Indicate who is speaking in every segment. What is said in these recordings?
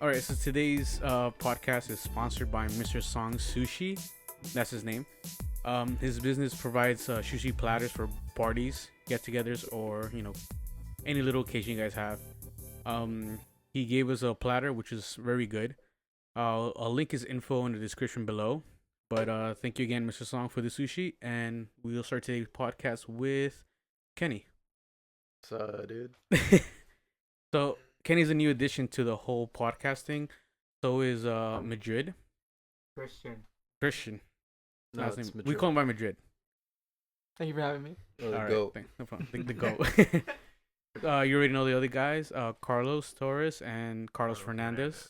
Speaker 1: All right, so today's podcast is sponsored by Mr. Song Sushi. That's his name. His business provides sushi platters for parties, get-togethers, or any little occasion you guys have. He gave us a platter, which is very good. I'll link his info in the description below. But thank you again, Mr. Song, for the sushi, and we'll start today's podcast with Kenny.
Speaker 2: What's up, dude?
Speaker 1: So Kenny's a new addition to the whole podcasting. So is Madrid. Christian.
Speaker 2: No,
Speaker 1: Last
Speaker 2: it's
Speaker 1: name.
Speaker 2: Madrid.
Speaker 1: We call him by Madrid.
Speaker 3: Thank you for having me.
Speaker 2: Oh,
Speaker 1: All right,
Speaker 2: go.
Speaker 1: no problem. The goat. You already know the other guys, Carlos Torres and Carlos Fernandez.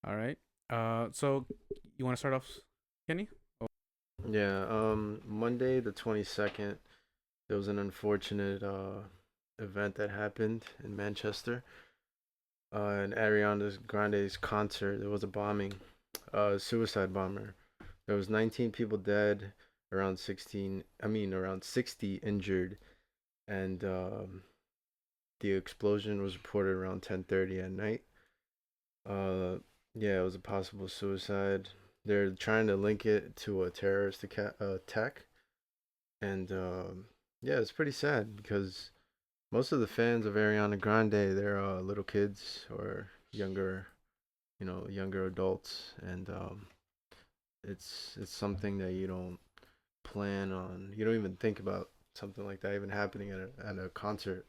Speaker 1: All right. So you want to start off, Kenny?
Speaker 2: Yeah. Monday the 22nd, there was an unfortunate event that happened in Manchester. In Ariana's Grande's concert, there was a bombing, suicide bomber. There was 19 people dead, around 60 injured, and the explosion was reported around 10:30 at night. Yeah, it was a possible suicide. They're trying to link it to a terrorist attack, and yeah, it's pretty sad because most of the fans of Ariana Grande, they're little kids or younger adults, and it's something that you don't plan on. You don't even think about something like that even happening at a concert.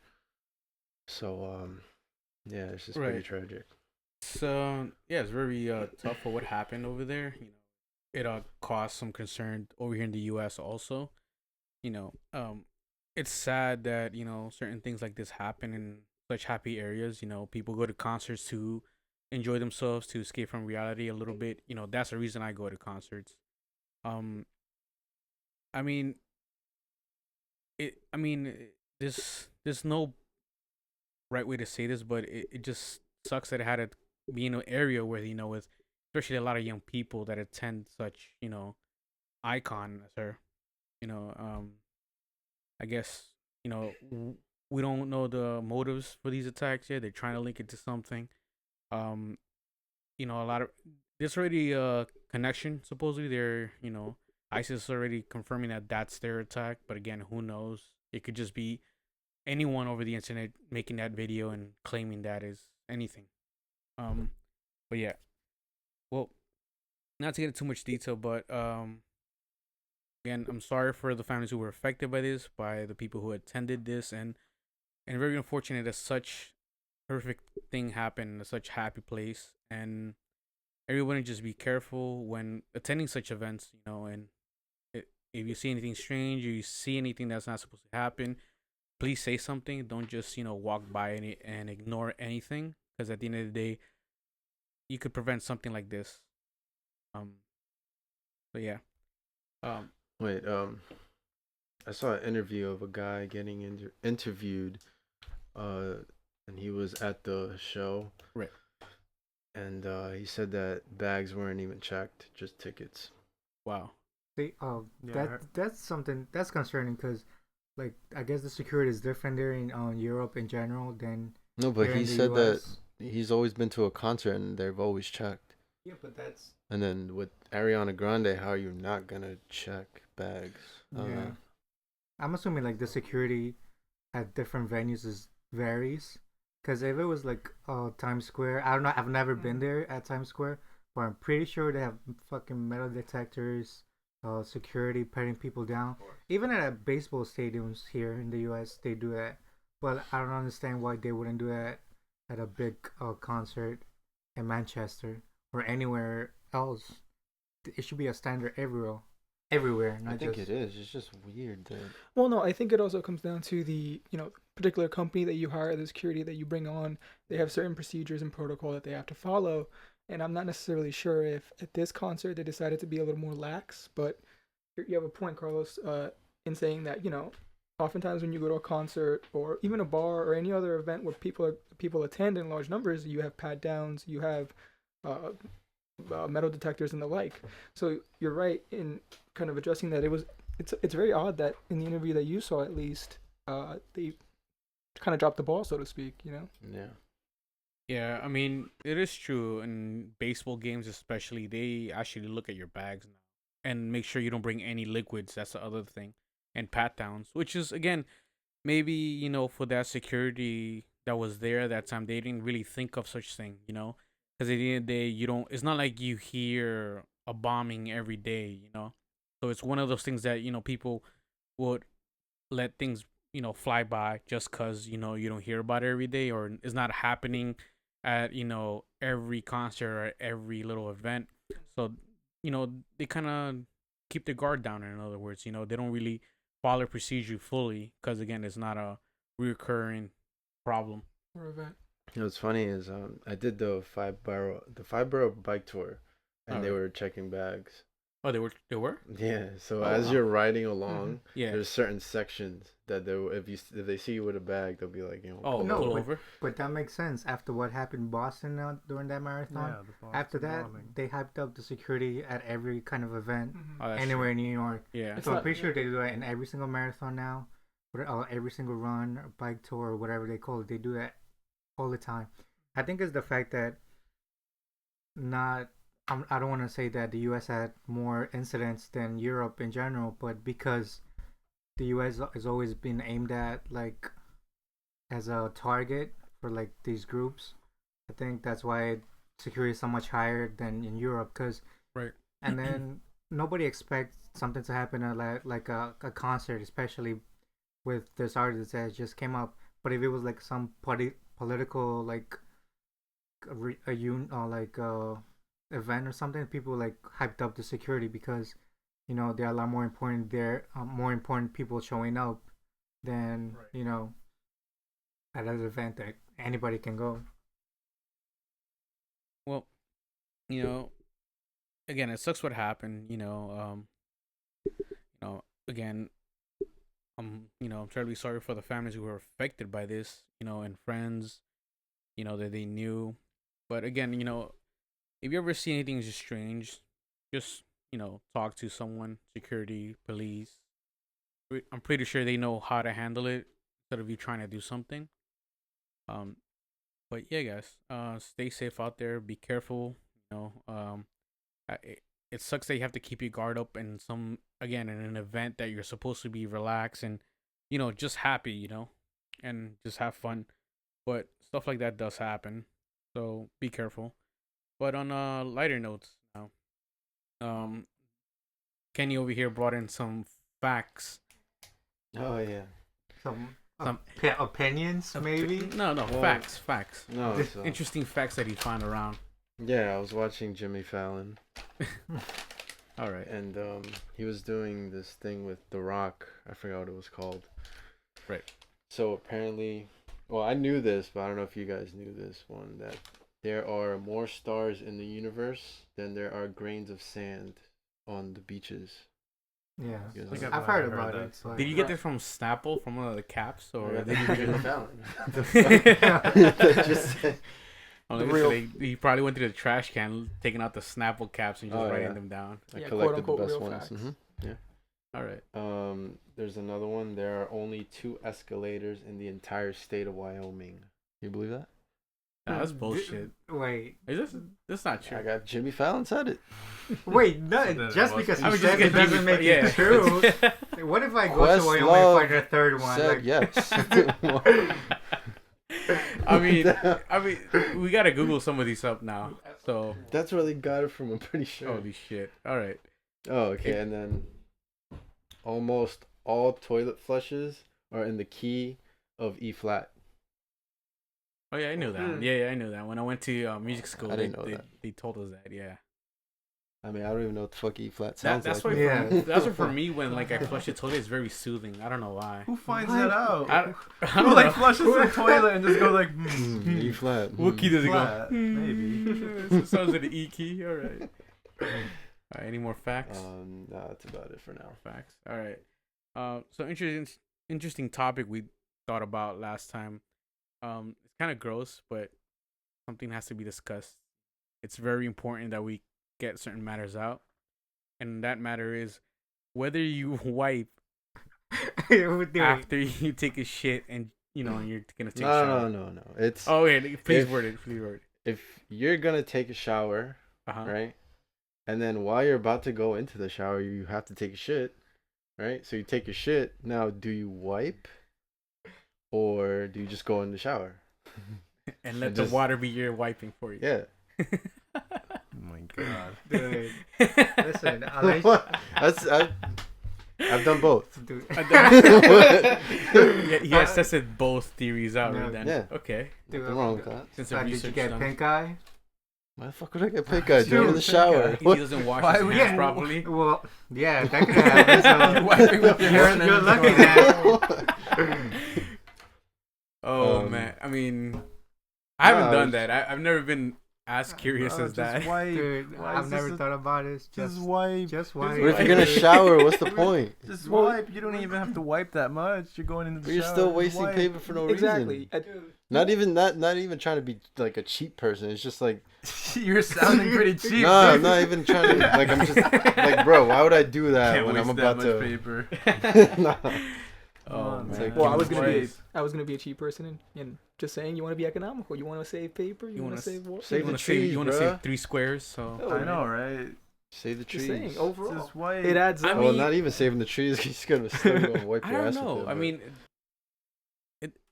Speaker 2: So yeah, it's just pretty
Speaker 1: Right.
Speaker 2: tragic.
Speaker 1: So yeah, it's very tough for what happened over there. It caused some concern over here in the U.S. also. You know, it's sad that certain things like this happen in such happy areas. People go to concerts to enjoy themselves, to escape from reality a little bit. That's the reason I go to concerts. I mean, there's no right way to say this, but it just sucks that it had to be in an area where with especially a lot of young people that attend such icon as her. I guess we don't know the motives for these attacks yet. They're trying to link it to something. A lot of there's already a connection. Supposedly, they're ISIS is already confirming that that's their attack. But again, who knows? It could just be anyone over the internet making that video and claiming that is anything. But yeah, well, not to get into too much detail, but again, I'm sorry for the families who were affected by this, by the people who attended this, and very unfortunate that such horrific thing happened in such happy place. And everyone just be careful when attending such events, and if you see anything strange, or you see anything that's not supposed to happen, please say something. Don't just walk by and ignore anything, because at the end of the day, you could prevent something like this. But yeah.
Speaker 2: Wait, I saw an interview of a guy getting interviewed, and he was at the show.
Speaker 1: Right.
Speaker 2: And he said that bags weren't even checked, just tickets.
Speaker 1: Wow.
Speaker 3: See,
Speaker 1: Yeah,
Speaker 3: that's something that's concerning because, like, I guess the security is different there in Europe in general than
Speaker 2: No, but
Speaker 3: here
Speaker 2: he
Speaker 3: in the
Speaker 2: said that
Speaker 3: U.S.
Speaker 2: he's always been to a concert and they've always checked.
Speaker 3: Yeah, but that's
Speaker 2: And then with Ariana Grande, how are you not gonna check bags? I don't
Speaker 3: yeah.
Speaker 2: know.
Speaker 3: I'm assuming like the security at different venues is varies. Cause if it was like Times Square, I don't know. I've never been there at Times Square, but I'm pretty sure they have fucking metal detectors, security patting people down. Even at baseball stadiums here in the U.S., they do that. But I don't understand why they wouldn't do that at a big concert in Manchester or anywhere else. It should be a standard everywhere,
Speaker 2: I
Speaker 3: not
Speaker 2: think
Speaker 3: just.
Speaker 2: it is. It's just weird that.
Speaker 4: Well, no, I think it also comes down to the, particular company that you hire, the security that you bring on. They have certain procedures and protocol that they have to follow. And I'm not necessarily sure if at this concert they decided to be a little more lax, but you have a point, Carlos, in saying that, oftentimes when you go to a concert or even a bar or any other event where people attend in large numbers, you have pat downs, you have uh, metal detectors and the like. So you're right in kind of addressing that. It's very odd that in the interview that you saw, at least, they kind of dropped the ball, so to speak.
Speaker 2: Yeah.
Speaker 1: Yeah, I mean, it is true. In baseball games, especially, they actually look at your bags now and make sure you don't bring any liquids. That's the other thing. And pat downs, which is, again, maybe, for that security that was there that time, they didn't really think of such thing. Because at the end of the day, you don't, it's not like you hear a bombing every day. So it's one of those things that, people would let things, fly by just because, you don't hear about it every day or it's not happening at every concert or every little event. So they kind of keep their guard down. In other words, they don't really follow procedure fully because again, it's not a recurring problem.
Speaker 4: Or event.
Speaker 2: You know what's funny is I did the 5 borough bike tour,
Speaker 1: All
Speaker 2: and they
Speaker 1: right.
Speaker 2: were checking bags.
Speaker 1: Oh, they were.
Speaker 2: Yeah, so
Speaker 1: Oh,
Speaker 2: as
Speaker 1: wow.
Speaker 2: you're riding along,
Speaker 1: Yeah.
Speaker 2: there's certain sections that if they see you with a bag, they'll be like,
Speaker 1: Oh,
Speaker 2: pull
Speaker 3: No,
Speaker 1: pull
Speaker 2: over.
Speaker 1: over.
Speaker 3: but that makes sense after what happened in Boston during that marathon.
Speaker 5: Yeah, the Boston
Speaker 3: After that,
Speaker 5: bombing.
Speaker 3: they hyped up the security at every kind of event
Speaker 1: Oh, that's
Speaker 3: anywhere
Speaker 1: true.
Speaker 3: in New York.
Speaker 1: Yeah.
Speaker 4: It's
Speaker 3: So I'm
Speaker 4: not-
Speaker 3: pretty sure they do that in every single marathon now, or every single run, or bike tour, or whatever they call it. They do that all the time. I think it's the fact that not. I don't want to say that the U.S. had more incidents than Europe in general, but because the U.S. has always been aimed at like as a target for like these groups. I think that's why security is so much higher than in Europe. Cause
Speaker 1: Right.
Speaker 3: and then nobody expects something to happen at like a concert, especially with this artist that just came up. But if it was like some political like event or something, people like hyped up the security because there are a lot more important more important people showing up than at an event that anybody can go.
Speaker 1: Well, you know, again, it sucks what happened. Again, I'm terribly sorry for the families who were affected by this. And friends, that they knew. But again, if you ever see anything just strange, just talk to someone, security, police. I'm pretty sure they know how to handle it instead of you trying to do something. Um, but yeah, guys, stay safe out there. Be careful. It sucks that you have to keep your guard up in in an event that you're supposed to be relaxed and just happy, and just have fun. But stuff like that does happen, so be careful. But on lighter notes now, um, Kenny over here brought in some facts.
Speaker 2: Oh yeah.
Speaker 3: Some,
Speaker 1: Some
Speaker 3: opinions, maybe.
Speaker 1: No,
Speaker 2: Well,
Speaker 1: facts.
Speaker 2: No, so
Speaker 1: Interesting facts that he found around.
Speaker 2: yeah, I was watching Jimmy Fallon,
Speaker 1: All right.
Speaker 2: and he was doing this thing with The Rock. I forgot what it was called.
Speaker 1: Right.
Speaker 2: So apparently, well, I knew this, but I don't know if you guys knew this one, that there are more stars in the universe than there are grains of sand on the beaches.
Speaker 3: Yeah,
Speaker 2: You guys
Speaker 5: think
Speaker 2: know
Speaker 5: I've
Speaker 3: I've heard
Speaker 5: heard
Speaker 3: about
Speaker 5: that
Speaker 3: it.
Speaker 5: somewhere.
Speaker 3: but-
Speaker 1: Did you get this from Snapple, from one of the caps, or did you read
Speaker 2: Jimmy
Speaker 1: it?
Speaker 2: Fallon.
Speaker 3: Just
Speaker 1: Oh,
Speaker 4: The
Speaker 1: so
Speaker 4: real-
Speaker 1: he probably went to the trash can, taking out the Snapple caps and just
Speaker 2: Oh,
Speaker 1: writing
Speaker 2: yeah.
Speaker 1: them down.
Speaker 2: I
Speaker 4: Yeah,
Speaker 2: collected the
Speaker 4: quote-unquote
Speaker 2: best
Speaker 4: real
Speaker 2: ones.
Speaker 4: facts.
Speaker 2: Yeah.
Speaker 1: All right.
Speaker 2: There's another one. There are only 2 escalators in the entire state of Wyoming. You believe that?
Speaker 1: Nah, that's bullshit.
Speaker 3: Wait,
Speaker 1: Is this not true?
Speaker 2: I got Jimmy Fallon said it.
Speaker 3: wait, no.
Speaker 5: then
Speaker 3: Just
Speaker 5: it
Speaker 3: because
Speaker 1: I
Speaker 3: you
Speaker 1: mean, just
Speaker 3: said it
Speaker 1: because
Speaker 3: doesn't make
Speaker 1: yeah.
Speaker 3: it true. What if I go to Wyoming and
Speaker 2: Questlove
Speaker 3: find a third one?
Speaker 2: Said
Speaker 3: Like,
Speaker 2: yes.
Speaker 1: I mean, we gotta Google some of these up now. So
Speaker 2: That's where they got it from. I'm pretty sure.
Speaker 1: holy shit! All right.
Speaker 2: Oh, okay. And then almost all toilet flushes are in the key of E flat.
Speaker 1: Oh yeah, I knew that.
Speaker 3: Hmm.
Speaker 1: Yeah, I knew that. When I went to music school,
Speaker 2: I didn't know that.
Speaker 1: they told us that. Yeah.
Speaker 2: I mean, I don't even know what the fuck E flat sounds
Speaker 1: That's
Speaker 2: like.
Speaker 1: why.
Speaker 3: Yeah.
Speaker 1: That's why for me, when like I flush the toilet, it's very soothing. I don't know why.
Speaker 5: Who finds
Speaker 3: What?
Speaker 5: that out?
Speaker 1: I
Speaker 5: Who
Speaker 1: don't
Speaker 5: like
Speaker 1: know.
Speaker 5: flushes the toilet and just go like,
Speaker 2: E flat.
Speaker 1: What key does it go?
Speaker 5: flat, maybe.
Speaker 1: It sounds like the E key. All right. All right. Any more facts?
Speaker 2: No, that's about it for now.
Speaker 1: Facts. All right. So interesting topic we thought about last time. It's kind of gross, but something has to be discussed. It's very important that we get certain matters out, and that matter is whether you wipe after you take a shit and you're gonna take a shower.
Speaker 2: No. It's
Speaker 1: Oh wait, please
Speaker 2: if-
Speaker 1: word it. Please word
Speaker 2: if you're gonna take a shower,
Speaker 1: it.
Speaker 2: right? And then while you're about to go into the shower, you have to take a shit, right? So you take a shit. Now, do you wipe, or do you just go in the shower?
Speaker 1: And let
Speaker 2: And
Speaker 1: the
Speaker 2: just-
Speaker 1: water be your wiping for you.
Speaker 2: Yeah.
Speaker 5: Oh my god.
Speaker 3: dude, listen,
Speaker 2: I've done both.
Speaker 3: dude.
Speaker 1: Yeah, he has tested both theories out
Speaker 3: No,
Speaker 1: right then.
Speaker 2: yeah.
Speaker 1: Okay.
Speaker 3: Dude,
Speaker 2: Nothing wrong with that.
Speaker 1: Since the
Speaker 3: did you
Speaker 1: research
Speaker 3: get
Speaker 1: done.
Speaker 3: pink eye?
Speaker 2: Why the fuck would I get pink eye? Do it in the
Speaker 5: Dude,
Speaker 2: shower.
Speaker 1: He doesn't wash
Speaker 5: Why
Speaker 1: his
Speaker 5: would
Speaker 1: hands
Speaker 5: you-
Speaker 1: properly.
Speaker 3: Well, yeah, that could happen. So
Speaker 5: You're wiping with your hair and then
Speaker 3: you're
Speaker 5: just
Speaker 3: lucky
Speaker 5: going-
Speaker 3: that.
Speaker 1: Oh man, I mean, I haven't
Speaker 2: no,
Speaker 1: done
Speaker 2: it's-
Speaker 1: that. I've never been as curious as
Speaker 5: just
Speaker 1: that.
Speaker 5: Wipe.
Speaker 3: Dude,
Speaker 5: Why
Speaker 3: I've
Speaker 5: is
Speaker 3: never
Speaker 5: this
Speaker 3: thought about it.
Speaker 5: Just wipe.
Speaker 3: Just
Speaker 5: What
Speaker 3: wipe.
Speaker 2: But if you're gonna shower, what's the point?
Speaker 5: Just
Speaker 4: Well,
Speaker 5: wipe. You don't even have to wipe that much. You're going into the
Speaker 2: But you're
Speaker 5: shower.
Speaker 2: still
Speaker 5: just
Speaker 2: wasting
Speaker 5: wipe.
Speaker 2: paper for no
Speaker 4: Exactly.
Speaker 2: reason. Not even trying to be like a cheap person. It's just like
Speaker 5: You're sounding pretty cheap.
Speaker 2: no, I'm
Speaker 5: dude.
Speaker 2: not even trying to like I'm just like bro, why would I do that
Speaker 5: Can't
Speaker 2: when
Speaker 5: waste
Speaker 2: I'm
Speaker 5: that
Speaker 2: about
Speaker 5: much
Speaker 2: to
Speaker 5: paper.
Speaker 2: No.
Speaker 1: Oh
Speaker 5: It's
Speaker 1: man.
Speaker 5: like,
Speaker 4: Well, I
Speaker 5: give
Speaker 4: was
Speaker 5: me
Speaker 4: gonna be
Speaker 5: waste.
Speaker 4: a cheap person and just saying you want to be economical. You want to save paper. You want to save water.
Speaker 2: save
Speaker 1: you
Speaker 2: the
Speaker 1: want to save
Speaker 2: trees,
Speaker 1: you want to
Speaker 2: bruh.
Speaker 1: save 3 squares. So
Speaker 4: Oh,
Speaker 5: I know, right?
Speaker 2: Save the
Speaker 4: Just
Speaker 2: trees.
Speaker 4: saying, overall,
Speaker 5: Just wipe.
Speaker 4: it adds
Speaker 1: I
Speaker 4: up.
Speaker 2: Well,
Speaker 1: mean-
Speaker 2: not even saving the trees. You're just gonna still go and wipe
Speaker 1: I
Speaker 2: your
Speaker 1: don't
Speaker 2: ass
Speaker 1: know.
Speaker 2: with it.
Speaker 1: I
Speaker 2: but-
Speaker 1: mean,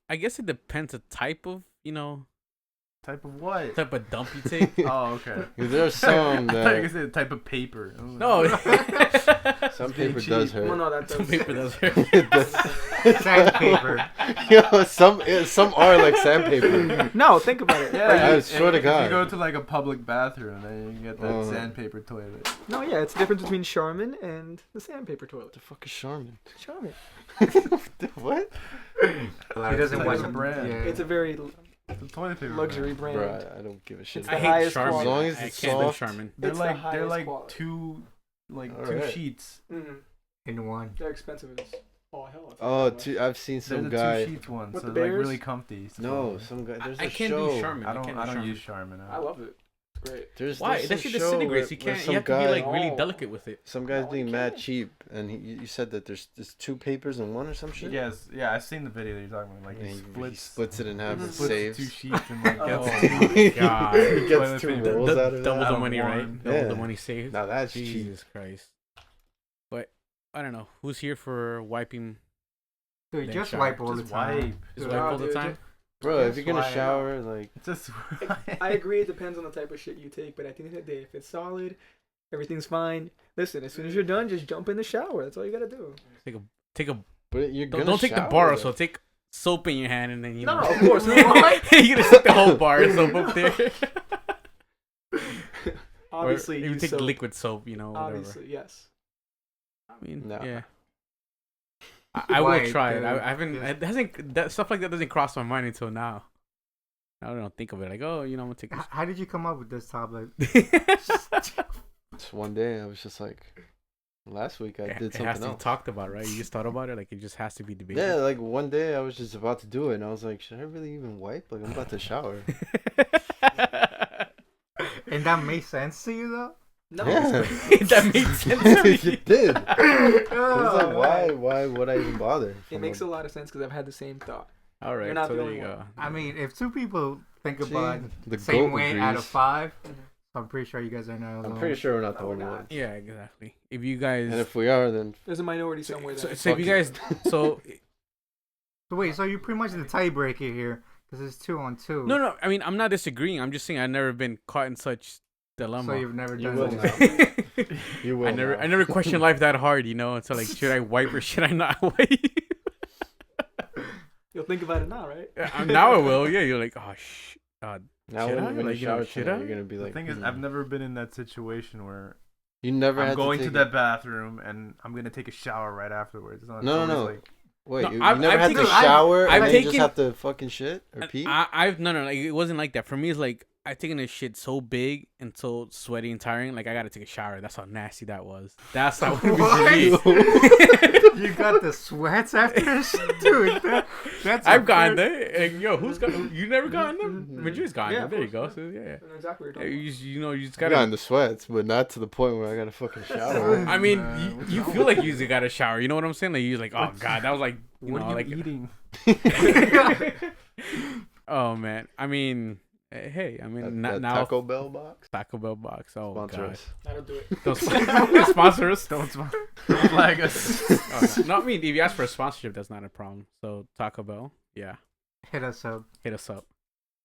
Speaker 1: I guess it depends the type of
Speaker 5: Type of what?
Speaker 1: type of dump you take.
Speaker 5: Oh, okay.
Speaker 2: there's some
Speaker 5: I thought you
Speaker 2: that
Speaker 5: said type of paper. I was like,
Speaker 1: No.
Speaker 2: some
Speaker 5: being
Speaker 2: paper
Speaker 5: cheap.
Speaker 2: does
Speaker 4: Well,
Speaker 2: hurt.
Speaker 4: no, that
Speaker 1: Some
Speaker 4: does.
Speaker 1: paper does hurt.
Speaker 2: It does.
Speaker 3: Sandpaper.
Speaker 2: Yo, some are like sandpaper.
Speaker 4: No, think about it.
Speaker 5: Yeah,
Speaker 2: I
Speaker 5: you-
Speaker 2: swear to
Speaker 5: if
Speaker 2: God.
Speaker 5: you go to like a public bathroom, then you get that
Speaker 2: Oh.
Speaker 5: sandpaper toilet.
Speaker 4: No, yeah, it's the difference between Charmin and the sandpaper toilet.
Speaker 2: What the fuck is Charmin?
Speaker 4: Charmin.
Speaker 2: What?
Speaker 3: He doesn't
Speaker 5: Like
Speaker 3: watch
Speaker 5: a
Speaker 3: them.
Speaker 5: brand.
Speaker 3: Yeah.
Speaker 4: It's a very
Speaker 5: It's a toilet paper.
Speaker 4: luxury
Speaker 5: brand.
Speaker 4: brand.
Speaker 2: Bro, I don't give a shit.
Speaker 4: It's
Speaker 1: I
Speaker 4: the
Speaker 1: hate
Speaker 4: highest
Speaker 1: Charmin.
Speaker 4: quality.
Speaker 2: As long as
Speaker 1: I
Speaker 2: it's
Speaker 1: can't do
Speaker 2: soft.
Speaker 1: Charmin.
Speaker 5: They're
Speaker 4: It's the
Speaker 5: like
Speaker 4: highest quality.
Speaker 5: two two
Speaker 2: Alright.
Speaker 5: sheets.
Speaker 3: In one.
Speaker 4: They're expensive as all hell.
Speaker 2: Oh, I've seen
Speaker 5: They're
Speaker 2: some
Speaker 5: the
Speaker 2: guy.
Speaker 5: two sheets ones,
Speaker 4: With
Speaker 5: so
Speaker 4: the
Speaker 5: they're like
Speaker 4: bears?
Speaker 5: really comfy.
Speaker 2: No, some guy. There's
Speaker 1: I
Speaker 2: a
Speaker 1: can't
Speaker 2: show.
Speaker 1: do Charmin.
Speaker 5: I don't
Speaker 1: can't
Speaker 5: use
Speaker 1: Charmin.
Speaker 5: Charmin.
Speaker 4: I love it. It's great.
Speaker 2: There's
Speaker 1: Why?
Speaker 2: some
Speaker 1: That shit
Speaker 2: show
Speaker 1: disintegrates. You
Speaker 2: where
Speaker 1: can't.
Speaker 2: some
Speaker 1: You have to
Speaker 2: guy,
Speaker 1: be like really
Speaker 4: Oh.
Speaker 1: delicate with it.
Speaker 2: Some guy's
Speaker 4: No,
Speaker 2: being
Speaker 4: you
Speaker 2: mad
Speaker 4: can't.
Speaker 2: cheap, and you said that there's 2 papers in one or some shit.
Speaker 5: Yes, yeah, I've seen the video that you're talking about. Like
Speaker 2: And
Speaker 5: he
Speaker 2: he
Speaker 5: splits,
Speaker 2: splits it in half and
Speaker 5: splits
Speaker 2: saves.
Speaker 5: 2 sheets and like
Speaker 1: Oh
Speaker 5: gets
Speaker 1: my god.
Speaker 2: he
Speaker 5: Toilet
Speaker 2: gets 2
Speaker 5: paper.
Speaker 2: rolls out of
Speaker 1: Double
Speaker 2: that.
Speaker 1: the
Speaker 5: Out
Speaker 1: money,
Speaker 5: of
Speaker 1: right?
Speaker 5: one.
Speaker 1: Double the
Speaker 2: Yeah.
Speaker 1: money saved.
Speaker 2: Now that's cheap.
Speaker 1: Jesus Christ. But I don't know. Who's here for wiping?
Speaker 3: Dude,
Speaker 1: Then
Speaker 3: just
Speaker 1: shower.
Speaker 3: wipe all the
Speaker 5: Just
Speaker 3: time.
Speaker 5: wipe.
Speaker 1: Just
Speaker 3: Dude,
Speaker 1: wipe
Speaker 4: Nah,
Speaker 1: all the
Speaker 4: dude,
Speaker 1: time?
Speaker 2: Bro, if
Speaker 3: That's
Speaker 2: you're gonna
Speaker 3: why-
Speaker 2: shower, like
Speaker 5: Just
Speaker 4: I agree. It depends on the type of shit you take, but at the end of the day, if it's solid, everything's fine. Listen, as soon as you're done, just jump in the shower. That's all you gotta do.
Speaker 1: Take a.
Speaker 2: but you're gonna
Speaker 1: Don't take the
Speaker 2: shower,
Speaker 1: bar.
Speaker 2: though.
Speaker 1: So take soap in your hand and then
Speaker 4: No,
Speaker 1: know.
Speaker 4: of course not.
Speaker 1: You're gonna stick the whole bar of soap up there.
Speaker 4: Obviously,
Speaker 1: or you
Speaker 4: use
Speaker 1: take
Speaker 4: soap.
Speaker 1: liquid soap. Whatever.
Speaker 4: Obviously, yes.
Speaker 1: I mean,
Speaker 2: No.
Speaker 1: yeah. I will
Speaker 3: Why,
Speaker 1: try it.
Speaker 3: dude?
Speaker 1: I haven't. It hasn't. That stuff like that doesn't cross my mind until now. I don't think of it like, oh, I'm gonna take this.
Speaker 3: How did you come up with this topic?
Speaker 2: Just one day, I was just like, last week I did
Speaker 1: It has
Speaker 2: something
Speaker 1: to be
Speaker 2: else.
Speaker 1: talked about, right? You just thought about it. Like it just has to be debated.
Speaker 2: Yeah, like one day I was just about to do it, and I was like, should I really even wipe? Like I'm about to shower.
Speaker 3: And that made sense to you though?
Speaker 4: No.
Speaker 2: Yeah,
Speaker 1: That made sense to me.
Speaker 2: it did. It was
Speaker 3: Oh,
Speaker 2: like, why would I even bother?
Speaker 4: It makes a lot of sense because I've had the same thought.
Speaker 1: All right,
Speaker 4: You're not
Speaker 1: so
Speaker 4: the
Speaker 1: there
Speaker 4: only
Speaker 1: you
Speaker 4: one.
Speaker 1: go.
Speaker 3: I mean, if two people think about
Speaker 2: the
Speaker 3: the same
Speaker 2: goat
Speaker 3: way out of
Speaker 2: agrees.
Speaker 3: 5,
Speaker 4: Mhm.
Speaker 3: I'm pretty sure you guys are not alone.
Speaker 2: I'm pretty sure we're not the
Speaker 4: No, we're
Speaker 2: only
Speaker 4: not.
Speaker 2: ones.
Speaker 1: Yeah, exactly. If you guys,
Speaker 2: And if we are, then
Speaker 4: There's a minority somewhere
Speaker 1: so,
Speaker 4: there.
Speaker 1: so if you guys, so
Speaker 3: So wait, so you're pretty much the tiebreaker here because it's 2-on-2.
Speaker 1: no, I mean, I'm not disagreeing. I'm just saying I've never been caught in such dilemma.
Speaker 3: So you've never
Speaker 2: You
Speaker 3: done
Speaker 2: will
Speaker 3: this.
Speaker 2: now. You will.
Speaker 1: I never,
Speaker 2: now.
Speaker 1: I never questioned life that hard, you know. It's like, should I wipe or should I not wipe?
Speaker 4: You'll think about it now, right?
Speaker 1: Now I will. Yeah, you're like, oh
Speaker 2: Now
Speaker 1: Should I?
Speaker 2: when you
Speaker 1: Like, you know,
Speaker 2: shower
Speaker 1: should
Speaker 2: tonight,
Speaker 1: I?
Speaker 2: you're gonna be
Speaker 5: The
Speaker 2: like.
Speaker 5: thing is, I've never been in that situation where
Speaker 2: You never
Speaker 5: I'm
Speaker 2: had
Speaker 5: going
Speaker 2: to
Speaker 5: to
Speaker 2: take
Speaker 5: that bathroom and I'm gonna take a shower right afterwards. It's
Speaker 2: No,
Speaker 5: always
Speaker 2: no.
Speaker 5: Like,
Speaker 2: Wait,
Speaker 1: No,
Speaker 2: you
Speaker 1: I've
Speaker 2: never had
Speaker 1: taken-
Speaker 2: to shower
Speaker 1: I've
Speaker 2: and then you
Speaker 1: taken-
Speaker 2: just have to fucking shit or pee?
Speaker 1: I've no, like it wasn't like that. For me, it's like I've taken this shit so big and so sweaty and tiring. Like I gotta take a shower. That's how nasty that was. That's how it would be for me.
Speaker 3: You got the sweats after this, dude. That's
Speaker 1: I've gotten there. Like, yo, who's got? You never gotten them? Madrid's gotten
Speaker 4: Yeah,
Speaker 1: them. There you
Speaker 4: of
Speaker 1: go.
Speaker 4: course,
Speaker 1: So, yeah.
Speaker 4: I know exactly what you're
Speaker 1: You,
Speaker 4: talking about.
Speaker 1: you know, you just
Speaker 2: I got in
Speaker 1: gotta.
Speaker 2: the sweats, but not to the point where I gotta fucking shower.
Speaker 1: I mean, you feel like you got a shower. You know what I'm saying? Like you're like, oh god, that was like, you
Speaker 5: what
Speaker 1: know,
Speaker 5: are you
Speaker 1: like,
Speaker 5: eating?
Speaker 1: oh man. I mean, hey, I mean,
Speaker 2: That
Speaker 1: now
Speaker 2: Taco Bell box.
Speaker 1: Taco Bell box. Oh
Speaker 2: Sponsor
Speaker 1: god.
Speaker 2: us.
Speaker 4: I don't do it.
Speaker 1: Don't sponsor us.
Speaker 5: Don't flag us.
Speaker 1: Oh, no, I mean, if you ask for a sponsorship, that's not a problem. So Taco Bell, yeah,
Speaker 3: Hit us up.
Speaker 1: hit us up.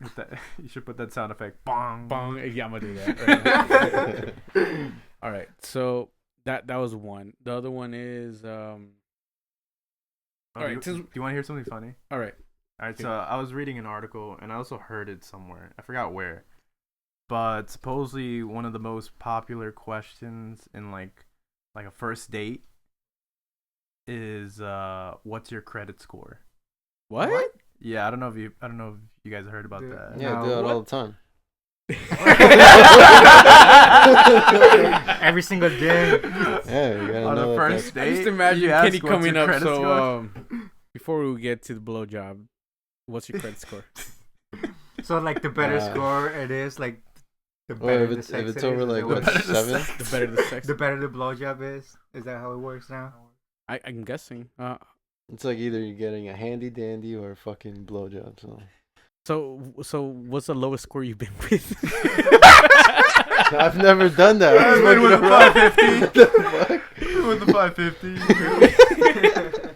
Speaker 5: With that, you should put that sound effect. Bong.
Speaker 1: Bong. Yeah, I'm gonna do that. Right. All right. So that was one. The other one is
Speaker 5: Oh,
Speaker 1: Alright,
Speaker 5: do you want to hear something funny?
Speaker 1: all right.
Speaker 5: All right, so I was reading an article and I also heard it somewhere. I forgot where. But supposedly one of the most popular questions in like a first date is what's your credit score?
Speaker 1: What?
Speaker 5: Yeah, I don't know if you guys heard about
Speaker 3: Dude,
Speaker 5: that.
Speaker 2: Yeah, I do that all the time.
Speaker 3: Every single day.
Speaker 2: Yeah, you gotta
Speaker 5: On
Speaker 2: know
Speaker 5: the
Speaker 2: that
Speaker 5: first
Speaker 1: I
Speaker 5: date,
Speaker 1: just imagine
Speaker 5: you ask
Speaker 1: Kenny
Speaker 5: what's
Speaker 1: coming
Speaker 5: your
Speaker 1: up.
Speaker 5: credit
Speaker 1: So
Speaker 5: score?
Speaker 1: before we get to the blowjob, what's your credit score?
Speaker 3: So like the better
Speaker 2: Yeah.
Speaker 3: score it is, like the
Speaker 2: Well,
Speaker 3: better
Speaker 2: if
Speaker 3: the
Speaker 2: it's,
Speaker 3: sex
Speaker 2: if it's
Speaker 3: it
Speaker 2: over
Speaker 3: is,
Speaker 2: like
Speaker 3: is
Speaker 2: what,
Speaker 3: that what-
Speaker 2: 7?
Speaker 1: The better the sex.
Speaker 3: the better the blowjob is. Is that how it works now?
Speaker 1: I'm guessing.
Speaker 2: It's like either you're getting a handy dandy or a fucking blowjob.
Speaker 1: So what's the lowest score you've been with?
Speaker 2: I've never done that.
Speaker 5: I've been with a
Speaker 2: What
Speaker 5: 550.
Speaker 2: the fuck?
Speaker 5: With the 550.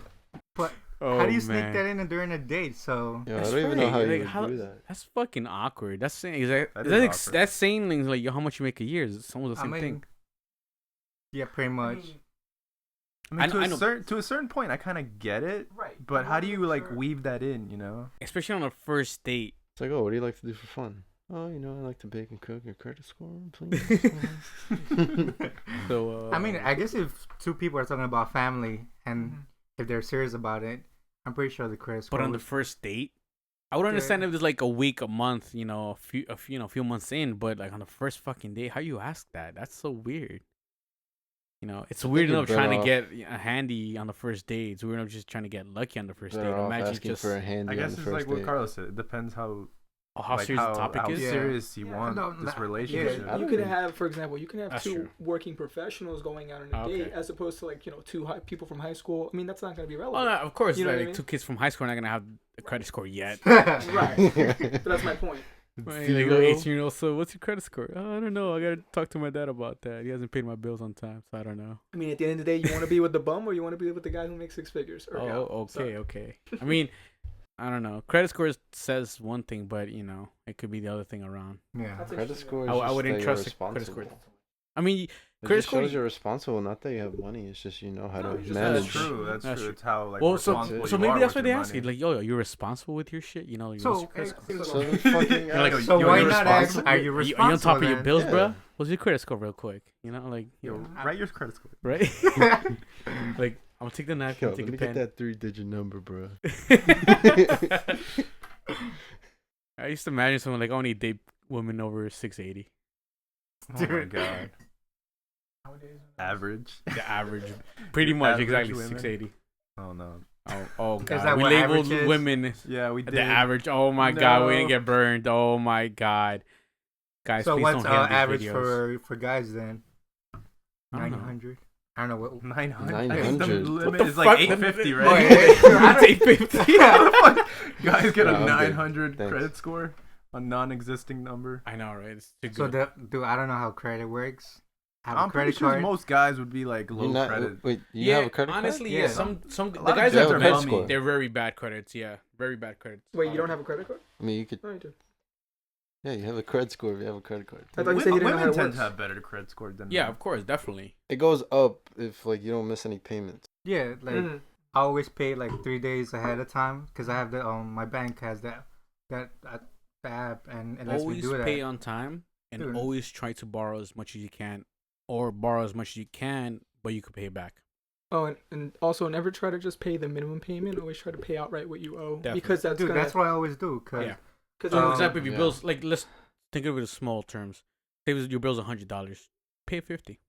Speaker 3: But
Speaker 1: Oh,
Speaker 3: how do you sneak
Speaker 1: man.
Speaker 3: that in during a date? So
Speaker 2: Yo, I
Speaker 1: That's
Speaker 2: don't even know
Speaker 1: right.
Speaker 2: how you
Speaker 1: Like,
Speaker 2: would
Speaker 1: how-
Speaker 2: do that.
Speaker 1: That's fucking awkward. That's saying is that,
Speaker 5: That
Speaker 1: is
Speaker 5: is
Speaker 1: that
Speaker 5: awkward.
Speaker 1: that's saying things like yo, how much you make a year. It's almost the
Speaker 3: I
Speaker 1: same
Speaker 3: mean,
Speaker 1: thing.
Speaker 3: yeah, pretty much.
Speaker 5: I mean,
Speaker 1: I know.
Speaker 5: to a certain point, I kind of get it.
Speaker 4: Right.
Speaker 5: But how do you like weave that in? You know?
Speaker 1: Especially on a first date.
Speaker 2: It's like, oh, what do you like to do for fun? Oh, you know, I like to bake and cook. Your credit score, please.
Speaker 1: So
Speaker 3: I mean, I guess if two people are talking about family and if they're serious about it, I'm pretty sure the credit score.
Speaker 1: but on the
Speaker 3: would-
Speaker 1: first date, I would understand if there's like a week, a month, you know, a few months in. But like on the first fucking date, how you ask that? That's so weird. You know, it's weird
Speaker 2: you're
Speaker 1: enough trying to
Speaker 2: better
Speaker 1: get a handy on the first date. It's weird enough just trying to get lucky on the first
Speaker 2: Better
Speaker 1: date.
Speaker 2: off
Speaker 1: Imagine
Speaker 2: asking
Speaker 1: just
Speaker 2: for a handy
Speaker 5: I
Speaker 2: on
Speaker 5: guess
Speaker 2: the
Speaker 5: it's
Speaker 2: first
Speaker 5: like what
Speaker 2: date.
Speaker 5: Carlos said. It depends how
Speaker 1: how serious the topic
Speaker 5: how
Speaker 1: is.
Speaker 3: Yeah.
Speaker 5: serious you
Speaker 3: Yeah,
Speaker 5: want
Speaker 3: no,
Speaker 5: this
Speaker 3: yeah,
Speaker 5: relationship.
Speaker 2: I
Speaker 4: You
Speaker 2: don't
Speaker 4: can
Speaker 2: think-
Speaker 4: have, for example, you can have
Speaker 1: That's
Speaker 4: two
Speaker 1: true.
Speaker 4: working professionals going out on a
Speaker 1: Okay.
Speaker 4: date as opposed to like two people from high school. I mean, that's not going to be
Speaker 1: Oh,
Speaker 4: relevant.
Speaker 1: no, of course,
Speaker 4: You know what I
Speaker 1: like
Speaker 4: mean?
Speaker 1: two kids from high school are not gonna have a credit score yet.
Speaker 4: Right. But that's my point.
Speaker 1: Right, like, 18-year-old, so what's your credit score? Oh, I don't know. I gotta talk to my dad about that. He hasn't paid my bills on time, so I don't know.
Speaker 4: I mean, at the end of the day, you want to be with the bum or you want to be with the guy who makes 6 figures? Or
Speaker 1: Oh,
Speaker 4: gal.
Speaker 1: okay,
Speaker 4: Sorry.
Speaker 1: okay. I mean, I don't know. Credit score says one thing, but you know, it could be the other thing around.
Speaker 3: Yeah.
Speaker 4: That's
Speaker 2: Credit
Speaker 4: interesting.
Speaker 2: score is
Speaker 1: I
Speaker 2: just
Speaker 1: wouldn't
Speaker 2: that
Speaker 1: trust
Speaker 2: you're
Speaker 1: a credit score.
Speaker 2: responsible.
Speaker 1: I mean,
Speaker 2: It
Speaker 1: credit
Speaker 2: just
Speaker 1: score.
Speaker 2: shows you're responsible. Not that you have money. It's just you know how
Speaker 4: No,
Speaker 2: to
Speaker 4: it's just
Speaker 2: manage.
Speaker 5: That's true. That's
Speaker 1: That's
Speaker 5: true.
Speaker 1: true.
Speaker 5: It's how like
Speaker 1: Well, so
Speaker 5: responsible
Speaker 2: so
Speaker 5: you
Speaker 1: maybe
Speaker 5: are
Speaker 1: that's
Speaker 5: with
Speaker 1: why they
Speaker 5: your
Speaker 1: ask you,
Speaker 5: money.
Speaker 1: like, yo, you're responsible with your shit. You know, like,
Speaker 3: So,
Speaker 1: what's your credit score?
Speaker 2: So then fucking
Speaker 1: You're like,
Speaker 2: ask.
Speaker 3: So
Speaker 1: You're
Speaker 3: why not ask?
Speaker 5: responsible?
Speaker 3: Are you
Speaker 1: Are
Speaker 3: responsible?
Speaker 1: you on top of your
Speaker 3: then?
Speaker 1: bills,
Speaker 2: Yeah.
Speaker 1: bro? What's your credit score, real quick? You know, like,
Speaker 5: Yo, write your credit score.
Speaker 1: right? Like, I'm gonna take the napkin,
Speaker 2: Yo,
Speaker 1: take
Speaker 2: let me
Speaker 1: a
Speaker 2: get
Speaker 1: pen.
Speaker 2: that 3-digit number, bro.
Speaker 1: I used to imagine someone like, I only date women over 6'80".
Speaker 5: Oh my
Speaker 3: Dude.
Speaker 5: god.
Speaker 4: Nowadays,
Speaker 5: Average.
Speaker 1: The average, pretty much,
Speaker 5: Average
Speaker 1: exactly
Speaker 5: women?
Speaker 1: 6'80".
Speaker 5: Oh no.
Speaker 1: Oh
Speaker 3: Is
Speaker 1: god,
Speaker 3: that
Speaker 1: we
Speaker 3: what
Speaker 1: labeled
Speaker 3: average is?
Speaker 1: women
Speaker 5: Yeah, we did.
Speaker 1: the average. Oh my god, we didn't
Speaker 5: No.
Speaker 1: get burned. Oh my god, guys,
Speaker 3: So
Speaker 1: please
Speaker 3: what's
Speaker 1: don't hate on these
Speaker 3: average
Speaker 1: videos.
Speaker 3: for guys then?
Speaker 1: I don't know.
Speaker 3: 900. I don't know what.
Speaker 5: 900.
Speaker 2: 900.
Speaker 5: The
Speaker 1: What
Speaker 5: limit
Speaker 1: the
Speaker 5: is like
Speaker 1: fuck?
Speaker 5: 850,
Speaker 3: Oh,
Speaker 5: right?
Speaker 3: yeah.
Speaker 1: It's 850.
Speaker 5: How the fuck guys get
Speaker 2: No,
Speaker 5: a
Speaker 2: I'm good.
Speaker 5: 900
Speaker 2: Thanks.
Speaker 5: credit score? A non-existing number.
Speaker 1: I know, right? It's too
Speaker 3: So
Speaker 1: good.
Speaker 3: I don't know how credit works. I have a
Speaker 5: I'm pretty
Speaker 3: credit
Speaker 5: sure
Speaker 3: card.
Speaker 5: most guys would be like low
Speaker 2: You're not,
Speaker 5: credit.
Speaker 2: wait, you
Speaker 1: yeah,
Speaker 2: have a credit
Speaker 1: honestly,
Speaker 3: card?
Speaker 1: yeah.
Speaker 3: Yeah.
Speaker 1: Some
Speaker 5: A
Speaker 1: the
Speaker 5: lot of
Speaker 1: guys
Speaker 5: dudes
Speaker 1: that
Speaker 2: are
Speaker 1: are
Speaker 2: credit
Speaker 1: bummy,
Speaker 2: score.
Speaker 1: they're very bad credits. Yeah, very bad credits.
Speaker 4: Wait, you don't have a credit card?
Speaker 2: card? I mean, you could.
Speaker 4: No, you do.
Speaker 2: Yeah, you have a credit score if you have a credit card.
Speaker 4: I thought you said you didn't know how
Speaker 5: Women
Speaker 4: it
Speaker 5: tend
Speaker 4: works.
Speaker 5: to have better credit score than
Speaker 1: Yeah,
Speaker 5: men.
Speaker 1: of course, definitely.
Speaker 2: It goes up if like you don't miss any payments.
Speaker 3: Yeah, like
Speaker 4: Mhm.
Speaker 3: I always pay like 3 days ahead of time because I have the my bank has that app and it lets me
Speaker 1: Always
Speaker 3: do that.
Speaker 1: pay on time and
Speaker 3: Dude.
Speaker 1: always try to borrow as much as you can, or borrow as much as you can, but you could pay it back.
Speaker 4: Oh, and also never try to just pay the minimum payment. Always try to pay outright what you owe,
Speaker 1: Definitely.
Speaker 4: because that's
Speaker 3: Dude,
Speaker 4: gonna.
Speaker 3: that's what I always do. Cause
Speaker 1: Yeah.
Speaker 4: Cause
Speaker 1: So, for
Speaker 3: Um,
Speaker 1: example, if your
Speaker 2: yeah.
Speaker 1: bills, like, let's think of it as small terms. Say your bill's $100, pay 50.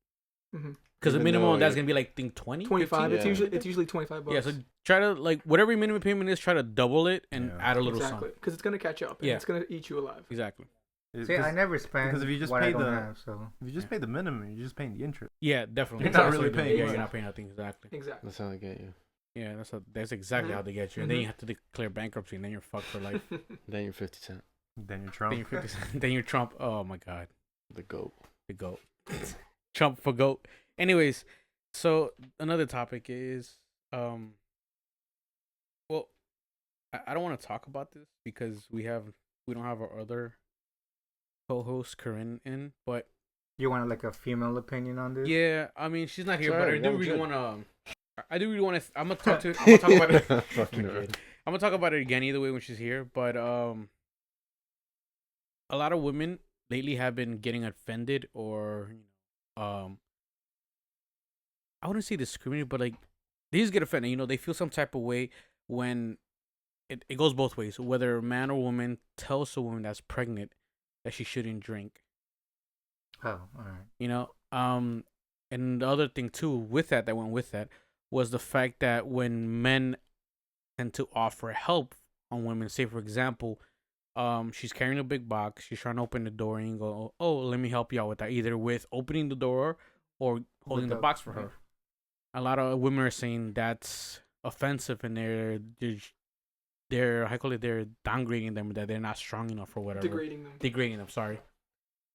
Speaker 4: Mhm.
Speaker 1: Because the
Speaker 2: Even
Speaker 1: minimum
Speaker 2: though
Speaker 1: on that's
Speaker 2: it-
Speaker 1: gonna be like 20,
Speaker 4: 25.
Speaker 1: 15?
Speaker 2: Yeah.
Speaker 4: It's usually $25.
Speaker 1: Yeah, so try to like whatever your minimum payment is, try to double it and
Speaker 5: Yeah.
Speaker 1: add a little
Speaker 4: exactly,
Speaker 1: something.
Speaker 4: because it's gonna catch up and
Speaker 1: Yeah.
Speaker 4: it's gonna eat you alive.
Speaker 1: Exactly.
Speaker 5: It-
Speaker 3: see, I
Speaker 5: 'cause
Speaker 3: never spend
Speaker 5: because if you just
Speaker 3: what
Speaker 5: pay
Speaker 3: I don't
Speaker 5: the-
Speaker 3: have. So
Speaker 5: if you just pay the minimum, you're just paying the interest.
Speaker 1: Yeah, definitely.
Speaker 5: You're
Speaker 1: That's
Speaker 5: not
Speaker 1: what
Speaker 5: really
Speaker 1: you're doing.
Speaker 5: paying
Speaker 1: Yeah,
Speaker 5: much.
Speaker 1: you're not paying nothing. Exactly.
Speaker 4: Exactly.
Speaker 2: That's how they get you.
Speaker 1: Yeah, that's exactly how they get you. And then you have to declare bankruptcy, and then you're fucked for life.
Speaker 2: Then you're 50 Cent,
Speaker 5: Then you're Trump.
Speaker 1: then you're 50. Then you're Trump. Oh my God,
Speaker 2: the GOAT.
Speaker 1: the goat. Trump for goat. Anyways, so another topic is well, I don't want to talk about this because we don't have our other co-host Corinne in, but
Speaker 3: you want like a female opinion on this?
Speaker 1: yeah, I mean she's not here, but I
Speaker 2: Sorry,
Speaker 1: do
Speaker 2: I'm
Speaker 1: really
Speaker 2: good.
Speaker 1: want to. I do really want to. I'm gonna talk about it.
Speaker 2: Fucking right.
Speaker 1: I'm gonna talk about it again either way when she's here. But a lot of women lately have been getting offended or I wouldn't say discriminated, but like they just get offended. You know, they feel some type of way when it goes both ways. Whether a man or woman tells a woman that's pregnant that she shouldn't drink.
Speaker 3: Oh, all right.
Speaker 1: You know, and the other thing too with that went with that was the fact that when men tend to offer help on women, say for example, she's carrying a big box, she's trying to open the door and you go, oh, let me help you out with that, either with opening the door or holding the box for her. A lot of women are saying that's offensive and they're how call it, they're downgrading them, that they're not strong enough or whatever. Degrading them, sorry.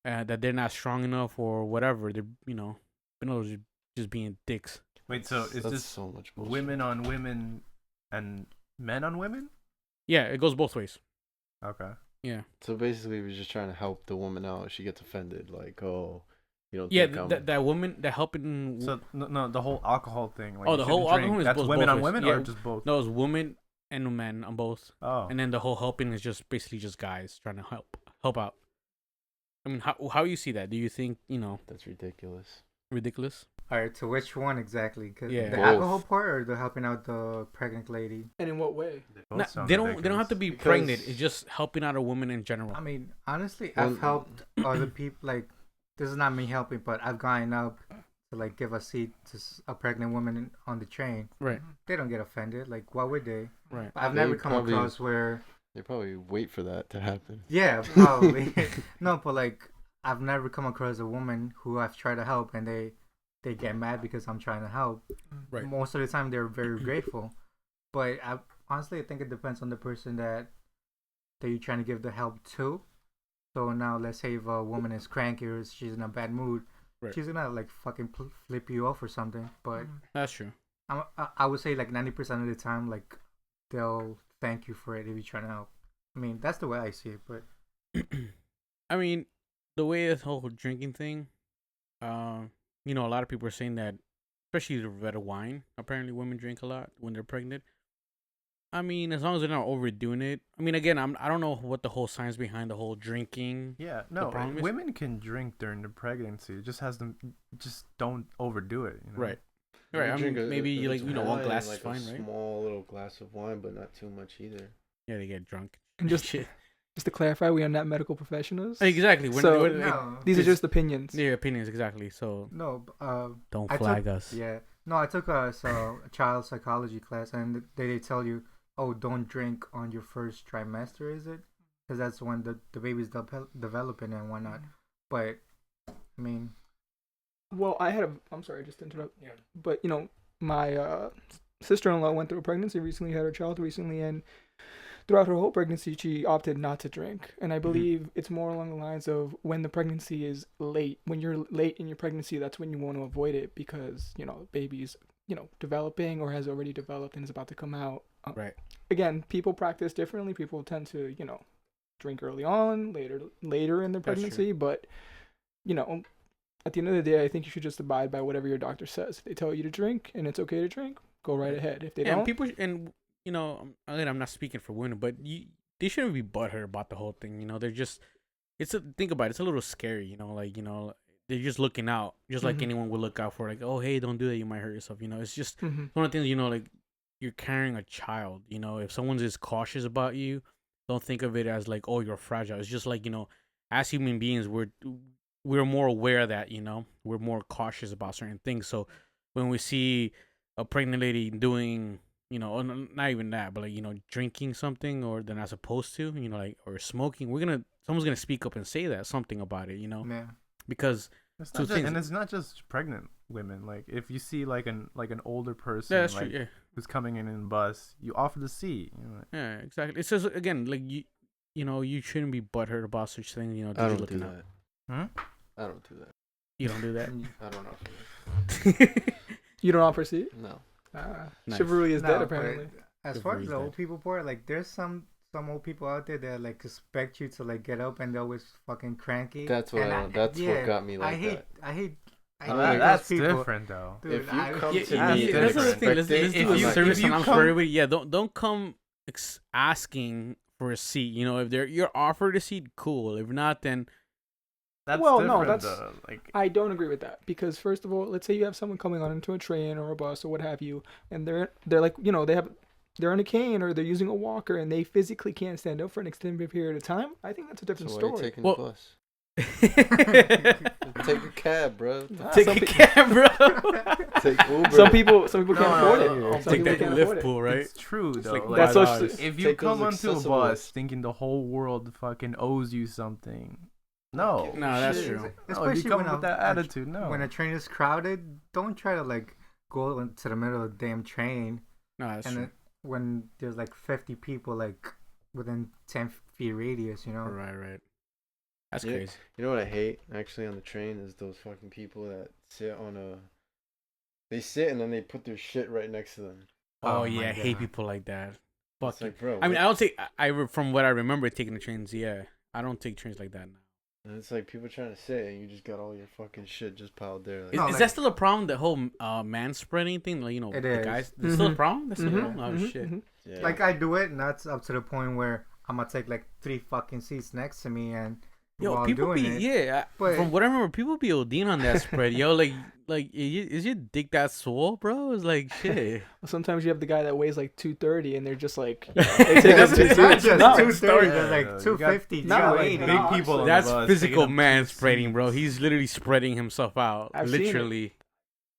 Speaker 1: That they're not strong enough or whatever. They're just being dicks.
Speaker 5: Wait, so is
Speaker 2: That's
Speaker 5: this
Speaker 2: so much bullshit.
Speaker 5: women on women and men on women?
Speaker 1: Yeah, it goes both ways.
Speaker 5: Okay.
Speaker 1: Yeah.
Speaker 2: So basically, we're just trying to help the woman out. She gets offended, like, oh, you don't
Speaker 1: Yeah,
Speaker 2: think I'm...
Speaker 1: that woman that helping.
Speaker 5: So no, the whole alcohol thing. Like
Speaker 1: Oh,
Speaker 5: you
Speaker 1: the whole
Speaker 5: shouldn't drink,
Speaker 1: alcohol is
Speaker 5: that's
Speaker 1: both
Speaker 5: women on
Speaker 1: ways.
Speaker 5: women
Speaker 1: Yeah.
Speaker 5: or just both?
Speaker 1: No, it's women and men on both,
Speaker 5: Oh.
Speaker 1: and then the whole helping is just basically just guys trying to help out. I mean, how you see that? Do you think
Speaker 2: That's ridiculous.
Speaker 1: ridiculous?
Speaker 3: All right. So which one exactly? 'Cause
Speaker 1: Yeah.
Speaker 3: the
Speaker 2: Both.
Speaker 3: alcohol part or the helping out the pregnant lady?
Speaker 4: And in what way?
Speaker 5: both
Speaker 1: No,
Speaker 5: sound
Speaker 1: they don't have to be
Speaker 2: Because-
Speaker 1: pregnant. It's just helping out a woman in general.
Speaker 3: I mean, honestly,
Speaker 2: Well,
Speaker 3: I've helped other people. Like, this is not me helping, but I've gone up to like give a seat to a pregnant woman on the train.
Speaker 1: Right.
Speaker 3: They don't get offended. Like, why would they?
Speaker 1: Right.
Speaker 3: I've
Speaker 2: They
Speaker 3: never come
Speaker 2: probably-
Speaker 3: across where.
Speaker 2: They probably wait for that to happen.
Speaker 3: Yeah, probably. No, but like, I've never come across a woman who I've tried to help and they get mad because I'm trying to help.
Speaker 1: Right.
Speaker 3: Most of the time, they're very grateful. But honestly, I think it depends on the person that you're trying to give the help to. So now, let's say if a woman is cranky or she's in a bad mood,
Speaker 1: Right.
Speaker 3: she's gonna like fucking flip you off or something. But
Speaker 1: That's true.
Speaker 3: I would say like 90% of the time, like they'll thank you for it if you're trying to help. I mean, that's the way I see it. But
Speaker 1: I mean, the way this whole drinking thing, a lot of people are saying that, especially the red wine. Apparently, women drink a lot when they're pregnant. I mean, as long as they're not overdoing it. I mean, again, I don't know what the whole science behind the whole drinking.
Speaker 5: Yeah, no.
Speaker 1: problem is-
Speaker 5: Women can drink during the pregnancy. It just has them. Just don't overdo it. You know?
Speaker 1: Right. Right. I mean, maybe
Speaker 2: if it's
Speaker 1: one
Speaker 2: wine,
Speaker 1: glass
Speaker 2: like
Speaker 1: is fine,
Speaker 2: a
Speaker 1: right?
Speaker 2: small little glass of wine, but not too much either.
Speaker 1: Yeah, they get drunk.
Speaker 4: And just
Speaker 1: Shit.
Speaker 4: just to clarify, we are not medical professionals.
Speaker 1: Exactly.
Speaker 4: So-
Speaker 3: no,
Speaker 4: These are
Speaker 1: It's-
Speaker 4: just opinions.
Speaker 1: Their opinions, exactly. So
Speaker 3: no.
Speaker 1: don't
Speaker 3: I
Speaker 1: flag
Speaker 3: took-
Speaker 1: us.
Speaker 3: Yeah. No, I took a child psychology class, and they tell you, oh, don't drink on your first trimester, is it? Because that's when the baby's developing and whatnot. But I mean,
Speaker 4: Well, I'm sorry, just to interrupt. Yeah. But my sister-in-law went through a pregnancy recently, had her child recently, and throughout her whole pregnancy, she opted not to drink. And I believe it's more along the lines of when the pregnancy is late. When you're late in your pregnancy, that's when you want to avoid it because, baby's, developing or has already developed and is about to come out.
Speaker 1: Right.
Speaker 4: Again, people practice differently. People tend to, drink early on, later in their pregnancy. But, at the end of the day, I think you should just abide by whatever your doctor says. If they tell you to drink and it's okay to drink, go right ahead. If they don't,
Speaker 1: again, I'm not speaking for women, but they shouldn't be butthurt about the whole thing. They're just, think about it, it's a little scary. They're just looking out, just like anyone would look out for. Like, oh, hey, don't do that, you might hurt yourself. It's just one of the things. Like you're carrying a child. If someone is cautious about you, don't think of it as like, oh, you're fragile. It's just like as human beings, we're more aware that we're more cautious about certain things. So when we see a pregnant lady doing not even that, but like drinking something or they're not supposed to, like, or smoking, someone's gonna speak up and say something about it,
Speaker 3: Yeah.
Speaker 1: Because
Speaker 5: and it's not just pregnant women. Like if you see like an older person,
Speaker 1: that's true, yeah,
Speaker 5: who's coming in a bus, you offer the seat.
Speaker 1: Yeah, exactly. It says again, like you shouldn't be butthurt about such things.
Speaker 2: I don't do that.
Speaker 5: I
Speaker 2: don't do that.
Speaker 1: You don't do that.
Speaker 2: I don't know.
Speaker 4: You don't offer seat?
Speaker 2: No.
Speaker 1: Nice.
Speaker 4: Chivalry is dead, apparently.
Speaker 3: As far as the old people part, like there's some old people out there that like expect you to like get up and they're always fucking cranky.
Speaker 2: That's what what got me like that.
Speaker 3: I hate
Speaker 5: that's
Speaker 3: those people.
Speaker 5: different though.
Speaker 3: Dude,
Speaker 2: if you come to
Speaker 1: that's
Speaker 2: me,
Speaker 1: the thing. Let's do a service announcement for everybody. Yeah, don't come asking for a seat. If you're offered a seat, cool. If not, then
Speaker 4: I don't agree with that because first of all, let's say you have someone coming on into a train or a bus or what have you, and they're like they're on a cane or they're using a walker and they physically can't stand up for an extended period of time. I think that's a different story.
Speaker 2: Why are you taking the bus? Take a cab, bro.
Speaker 1: Take a cab, bro.
Speaker 2: Take Uber.
Speaker 4: Some people can't afford it.
Speaker 1: Take that lift pool, right?
Speaker 5: It's true though.
Speaker 1: Like
Speaker 4: that's social.
Speaker 5: If you come onto a bus thinking the whole world fucking owes you something, no,
Speaker 1: that's true.
Speaker 3: Especially
Speaker 5: if you come
Speaker 3: when
Speaker 5: with that attitude, no.
Speaker 3: When a train is crowded, don't try to like go into the middle of the damn train.
Speaker 1: No, that's true.
Speaker 3: When there's like 50 people like within 10 feet radius,
Speaker 1: Right. That's crazy.
Speaker 2: You know what I hate actually on the train is those fucking people that sit they sit and then they put their shit right next to them.
Speaker 1: Oh yeah, I hate people like that. Fuck
Speaker 2: like, bro.
Speaker 1: I mean, I don't take. From what I remember taking the trains, yeah, I don't take trains like that now.
Speaker 2: And it's like people trying to sit and you just got all your fucking shit just piled there. Like,
Speaker 1: is that still a problem? The whole man spreading thing, like
Speaker 3: it
Speaker 1: the
Speaker 3: is.
Speaker 1: guys. It's still a problem. That's still a problem. Oh shit.
Speaker 2: Yeah.
Speaker 3: Like I do it, and that's up to the point where I'm gonna take like 3 fucking seats next to me and.
Speaker 1: Yo, people but from what I remember, people be ODing on that spread. Yo, like is your dick that swole, bro? It's like shit.
Speaker 4: Sometimes you have the guy that weighs like 230, and they're just like,
Speaker 3: they take up to not just 230, they're like 250, 280.
Speaker 5: Big people.
Speaker 1: That's physical man spreading, bro. He's literally spreading himself out, literally,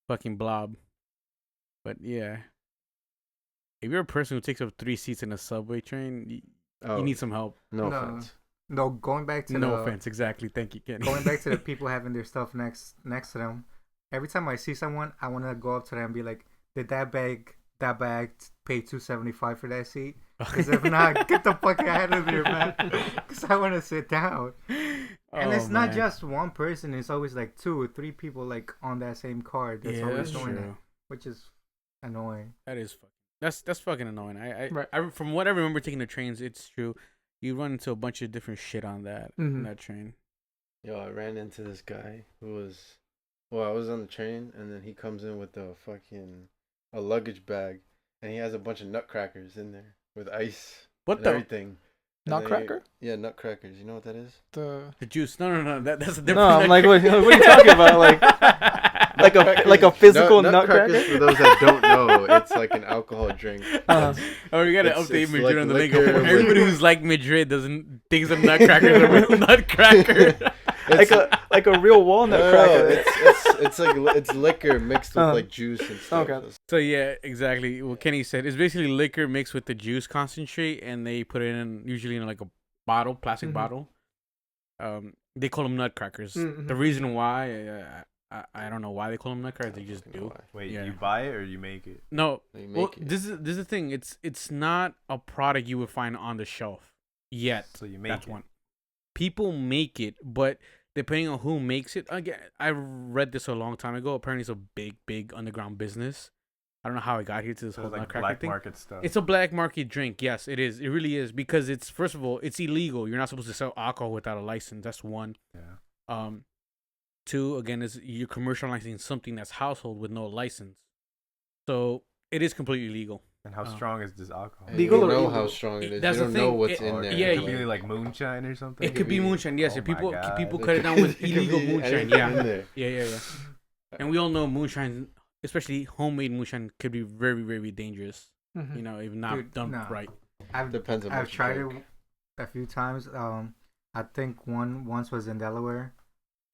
Speaker 1: fucking blob. But yeah, if you're a person who takes up 3 seats in a subway train, you need some help.
Speaker 2: No offense.
Speaker 3: No, going back to
Speaker 1: offense, exactly. Thank you, Kenny.
Speaker 3: Going back to the people having their stuff next to them. Every time I see someone, I want to go up to them and be like, "Did that bag pay $275 for that seat? Because if not, get the fuck out of here, man. Because I want to sit down." And it's not just one person; it's always like 2 or 3 people like on that same card. That's always doing that, which is annoying.
Speaker 1: That is fucking. That's fucking annoying. I from what I remember taking the trains, it's true. You run into a bunch of different shit on that train.
Speaker 2: Yo, I ran into this guy who was, I was on the train and then he comes in with a luggage bag and he has a bunch of nutcrackers in there with ice. Everything.
Speaker 4: Nutcracker?
Speaker 2: Yeah, nutcrackers. You know what that is?
Speaker 4: The
Speaker 1: juice. No. That's a different.
Speaker 4: No, I'm like, what are you talking about? Like a physical nutcracker?
Speaker 2: For those that don't know, it's like an alcohol drink.
Speaker 1: We gotta update Madrid on the lingo. Everybody who's like Madrid doesn't think of nutcrackers a real nutcracker.
Speaker 4: like a real walnut cracker.
Speaker 2: It's liquor mixed with like juice and stuff.
Speaker 4: Okay.
Speaker 1: So yeah, exactly. What Kenny said is basically liquor mixed with the juice concentrate, and they put it in usually in like a bottle, plastic bottle. They call them nutcrackers. The reason why I don't know why they call them nutcrackers. They
Speaker 2: I
Speaker 1: just
Speaker 2: don't know
Speaker 1: do.
Speaker 2: why.
Speaker 5: Wait,
Speaker 1: Yeah.
Speaker 5: you buy it or you make it?
Speaker 1: No,
Speaker 2: They
Speaker 1: well,
Speaker 2: make it.
Speaker 1: this is the thing. It's not a product you would find on the shelf yet.
Speaker 5: So you make
Speaker 1: That's
Speaker 5: it.
Speaker 1: one. People make it, but depending on who makes it, again, I read this a long time ago. Apparently, it's a big underground business. I don't know how it got here to this
Speaker 5: So
Speaker 1: whole
Speaker 5: it's like
Speaker 1: nutcracker
Speaker 5: black
Speaker 1: thing.
Speaker 5: market stuff.
Speaker 1: It's a black market drink. Yes, it is. It really is because it's first of all, it's illegal. You're not supposed to sell alcohol without a license. That's one.
Speaker 5: Yeah.
Speaker 1: Two, again, is you're commercializing something that's household with no license. So it is completely legal.
Speaker 5: And how strong is this alcohol?
Speaker 2: And
Speaker 4: Legal
Speaker 2: you
Speaker 4: or
Speaker 2: don't know
Speaker 4: illegal?
Speaker 2: how strong it is.
Speaker 1: That's
Speaker 2: You
Speaker 1: the
Speaker 2: don't know
Speaker 1: thing.
Speaker 2: what's
Speaker 1: It-
Speaker 2: in there.
Speaker 1: yeah,
Speaker 5: it
Speaker 1: you-
Speaker 5: could be like moonshine or something.
Speaker 1: It could be moonshine. Yes,
Speaker 5: Oh
Speaker 1: if
Speaker 5: my
Speaker 1: people
Speaker 5: God.
Speaker 1: cut it down with
Speaker 2: It could
Speaker 1: illegal
Speaker 2: be
Speaker 1: moonshine.
Speaker 2: anything
Speaker 1: Yeah.
Speaker 2: in there.
Speaker 1: Yeah. And we all know moonshine, especially homemade moonshine, could be very dangerous.
Speaker 4: Mhm.
Speaker 1: You know, if not
Speaker 3: Dude,
Speaker 1: done
Speaker 3: nah.
Speaker 1: right.
Speaker 2: Depends on
Speaker 3: I've
Speaker 2: what you
Speaker 3: tried
Speaker 2: drink.
Speaker 3: it a few times. I think once was in Delaware.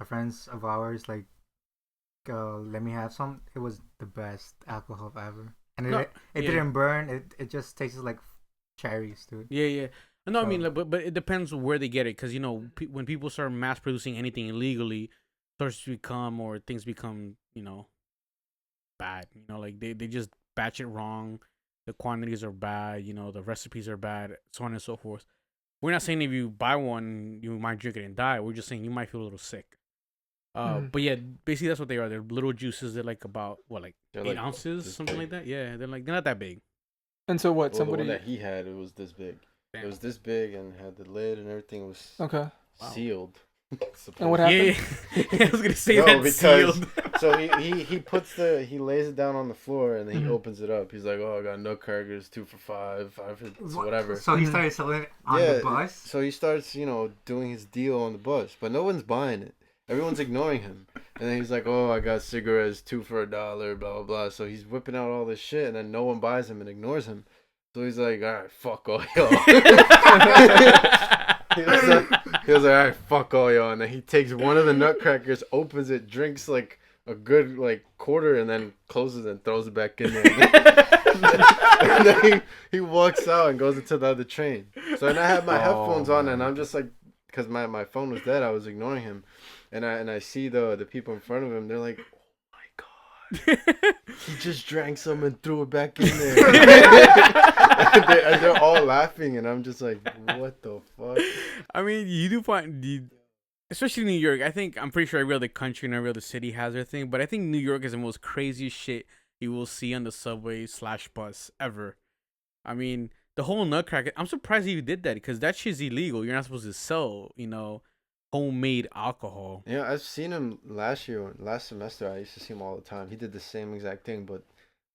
Speaker 3: A friends of ours let me have some. It was the best alcohol ever, and
Speaker 1: No,
Speaker 3: it
Speaker 1: yeah.
Speaker 3: didn't burn. It just tasted like cherries, dude.
Speaker 1: Yeah. No, I mean,
Speaker 3: So-
Speaker 1: like, but it depends where they get it, because you know, when people start mass producing anything illegally, starts to become or things become, you know, bad. You know, like they just batch it wrong. The quantities are bad. You know, the recipes are bad, so on and so forth. We're not saying if you buy one, you might drink it and die. We're just saying you might feel a little sick.
Speaker 4: Mhm.
Speaker 1: But yeah, basically that's what they are. They're little juices. They're like about what,
Speaker 2: They're
Speaker 1: 8
Speaker 2: like
Speaker 1: ounces,
Speaker 2: this
Speaker 1: something
Speaker 2: big.
Speaker 1: like that. Yeah, they're not that big.
Speaker 4: And so what?
Speaker 2: Well, the one
Speaker 4: Somebody.
Speaker 2: that he had, it was this big.
Speaker 1: Damn.
Speaker 2: It was this big and had the lid and everything was
Speaker 4: Okay.
Speaker 1: Wow.
Speaker 2: sealed.
Speaker 4: And what
Speaker 1: Yeah,
Speaker 4: happened?
Speaker 1: I was gonna say
Speaker 2: No,
Speaker 1: that
Speaker 2: because-
Speaker 1: sealed.
Speaker 2: So he lays it down on the floor and then he
Speaker 4: Mhm.
Speaker 2: opens it up. He's like, oh, I got nutcrackers, 2 for $5, 5 for whatever.
Speaker 3: So he
Speaker 4: Mhm.
Speaker 3: started selling it on
Speaker 2: Yeah,
Speaker 3: the bus.
Speaker 2: So he starts, doing his deal on the bus, but no one's buying it. Everyone's ignoring him. And then he's like, oh, I got cigarettes, 2 for $1, blah, blah, blah. So he's whipping out all this shit, and then no one buys him and ignores him. So he's like, all right, fuck all y'all. He was like, all right, fuck all y'all. And then he takes one of the nutcrackers, opens it, drinks like a good quarter, and then closes and throws it back in there. And then he walks out and goes into the other train. So then I had my headphones on, and I'm just like, because my phone was dead, I was ignoring him, and I see the people in front of him. They're like, oh my god, he just drank some and threw it back in there. and they're all laughing, and I'm just like, what the fuck?
Speaker 1: I mean, you do find, especially New York. I'm pretty sure every other country and every other city has their thing, but I think New York is the most craziest shit you will see on the subway / bus ever. I mean, the whole nutcracker. I'm surprised he did that because that shit's illegal. You're not supposed to sell, homemade alcohol.
Speaker 2: Yeah, I've seen him last semester. I used to see him all the time. He did the same exact thing, but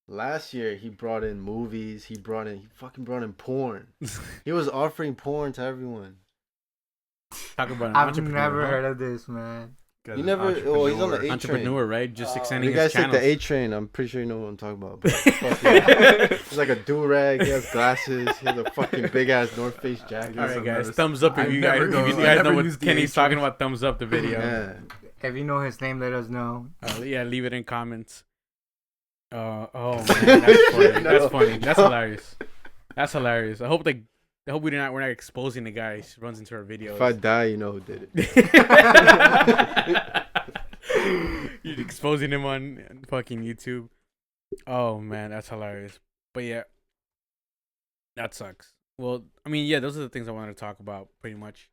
Speaker 2: last year he brought in movies. He fucking brought in porn. He was offering porn to everyone.
Speaker 1: Talk about an
Speaker 3: I've
Speaker 1: entrepreneur,
Speaker 3: never
Speaker 1: huh?
Speaker 3: heard of this, man.
Speaker 2: You never? Oh, he's on the A train.
Speaker 1: Entrepreneur, right? Just extending
Speaker 2: You
Speaker 1: his
Speaker 2: guys take
Speaker 1: channels.
Speaker 2: the A train. I'm pretty sure you know what I'm talking about. But fuck yeah. He's like a do-rag. He has glasses. He has a fucking big-ass North Face jacket.
Speaker 1: All right,
Speaker 5: I've
Speaker 1: guys.
Speaker 5: never-
Speaker 1: Thumbs up if
Speaker 5: I've
Speaker 1: you guys,
Speaker 5: never
Speaker 1: if you
Speaker 5: go-
Speaker 1: guys
Speaker 5: I've
Speaker 1: know
Speaker 5: never
Speaker 1: what
Speaker 5: used the
Speaker 1: Kenny's
Speaker 5: A
Speaker 1: talking
Speaker 5: train.
Speaker 1: about. Thumbs up the video.
Speaker 2: Yeah.
Speaker 3: If you know his name, let us know.
Speaker 1: Yeah, leave it in comments. Oh man, that's funny.
Speaker 2: No.
Speaker 1: That's funny. That's hilarious. That's hilarious. I hope we're not exposing the guy who runs into our videos.
Speaker 2: If I die, you know who did it.
Speaker 1: You're exposing him on fucking YouTube. Oh man, that's hilarious. But yeah, that sucks. Well, I mean, yeah, those are the things I wanted to talk about, pretty much.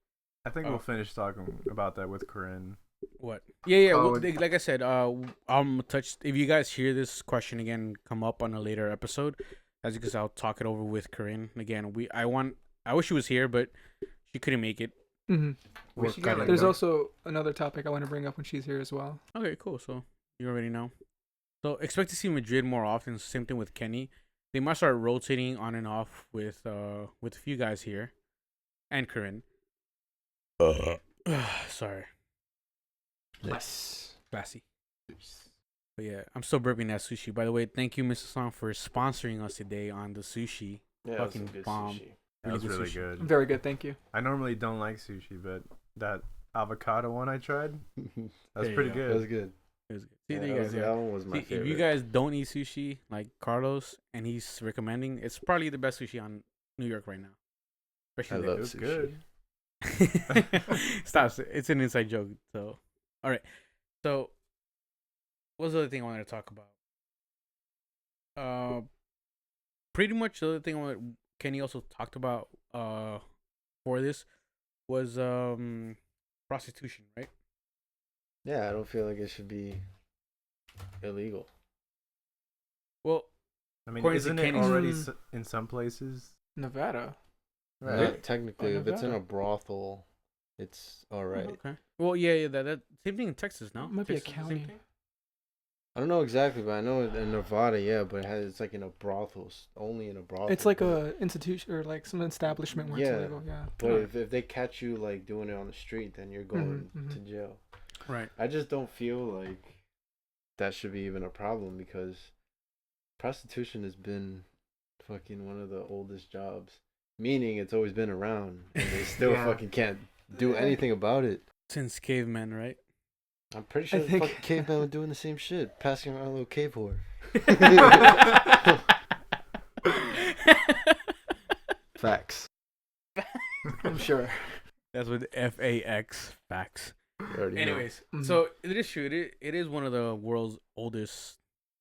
Speaker 5: I think
Speaker 1: Oh.
Speaker 5: we'll finish talking about that with Corinne.
Speaker 1: What? Yeah.
Speaker 3: Oh,
Speaker 1: Well, like I said, touch. If you guys hear this question again come up on a later episode, that's because I'll talk it over with Corinne again. I wish she was here, but she couldn't make it.
Speaker 4: hmm
Speaker 3: We
Speaker 1: Work
Speaker 3: should
Speaker 1: got
Speaker 3: get,
Speaker 1: in
Speaker 3: like,
Speaker 1: the
Speaker 4: There's
Speaker 1: way.
Speaker 4: also another topic I want to bring up when she's here as well.
Speaker 1: Okay, cool. So you already know. So expect to see Madrid more often. Same thing with Kenny. They might start rotating on and off with a few guys here, and Corinne. Sorry,
Speaker 2: Yes.
Speaker 1: classy. But yeah, I'm still burping that sushi. By the way, thank you, Mr. Song, for sponsoring us today on the sushi.
Speaker 2: Yeah,
Speaker 1: Fucking
Speaker 2: that's some good
Speaker 1: bomb.
Speaker 2: sushi.
Speaker 5: That
Speaker 1: Really
Speaker 5: was
Speaker 1: good
Speaker 5: really
Speaker 1: sushi.
Speaker 5: good.
Speaker 4: Very good, thank you.
Speaker 5: I normally don't like sushi, but that avocado one I tried, that's
Speaker 1: There you
Speaker 5: pretty
Speaker 1: go.
Speaker 5: good.
Speaker 2: That was good.
Speaker 1: It was good. See,
Speaker 2: Yeah,
Speaker 1: there you
Speaker 2: that,
Speaker 1: guys
Speaker 2: was,
Speaker 1: go.
Speaker 2: that one was my
Speaker 1: See,
Speaker 2: favorite.
Speaker 1: if you guys don't eat sushi like Carlos and he's recommending, it's probably the best sushi on New York right now.
Speaker 2: I
Speaker 1: Especially
Speaker 2: love
Speaker 5: It was
Speaker 2: sushi.
Speaker 5: good.
Speaker 1: Stop. It's an inside joke. So, all right. So, what was the other thing I wanted to talk about? Pretty much the other thing Kenny also talked about for this was prostitution, right?
Speaker 2: Yeah, I don't feel like it should be illegal.
Speaker 1: Well,
Speaker 5: I mean,
Speaker 1: according to
Speaker 5: isn't it
Speaker 1: Kenny's-
Speaker 5: already in some places?
Speaker 4: Nevada.
Speaker 2: Right.
Speaker 1: Really?
Speaker 2: Technically,
Speaker 4: Oh,
Speaker 2: if it's in a
Speaker 4: Nevada.
Speaker 2: brothel, it's all right.
Speaker 1: okay. Well, yeah, that same thing in Texas, no?
Speaker 4: It might be a
Speaker 1: Texas is the same
Speaker 4: county.
Speaker 1: thing?
Speaker 2: I don't know exactly, but I know in Nevada, yeah, but it's like in a brothel, only in a brothel.
Speaker 4: It's like
Speaker 2: but-
Speaker 4: a institution or like some establishment where
Speaker 2: Yeah.
Speaker 4: it's illegal. Yeah.
Speaker 2: But if they catch you like doing it on the street, then you're going to jail.
Speaker 1: Right.
Speaker 2: I just don't feel like that should be even a problem because prostitution has been fucking one of the oldest jobs. Meaning it's always been around and they still
Speaker 3: Yeah.
Speaker 2: fucking can't do anything about it.
Speaker 1: Since cavemen, right?
Speaker 2: I'm pretty sure
Speaker 4: I
Speaker 2: the
Speaker 4: think-
Speaker 2: fucking cavemen were doing the same shit, passing around a little cave whore. Facts.
Speaker 4: I'm sure.
Speaker 1: That's with FAX facts.
Speaker 2: You already know.
Speaker 1: Anyways,
Speaker 4: Mhm.
Speaker 1: so it is true. It is one of the world's oldest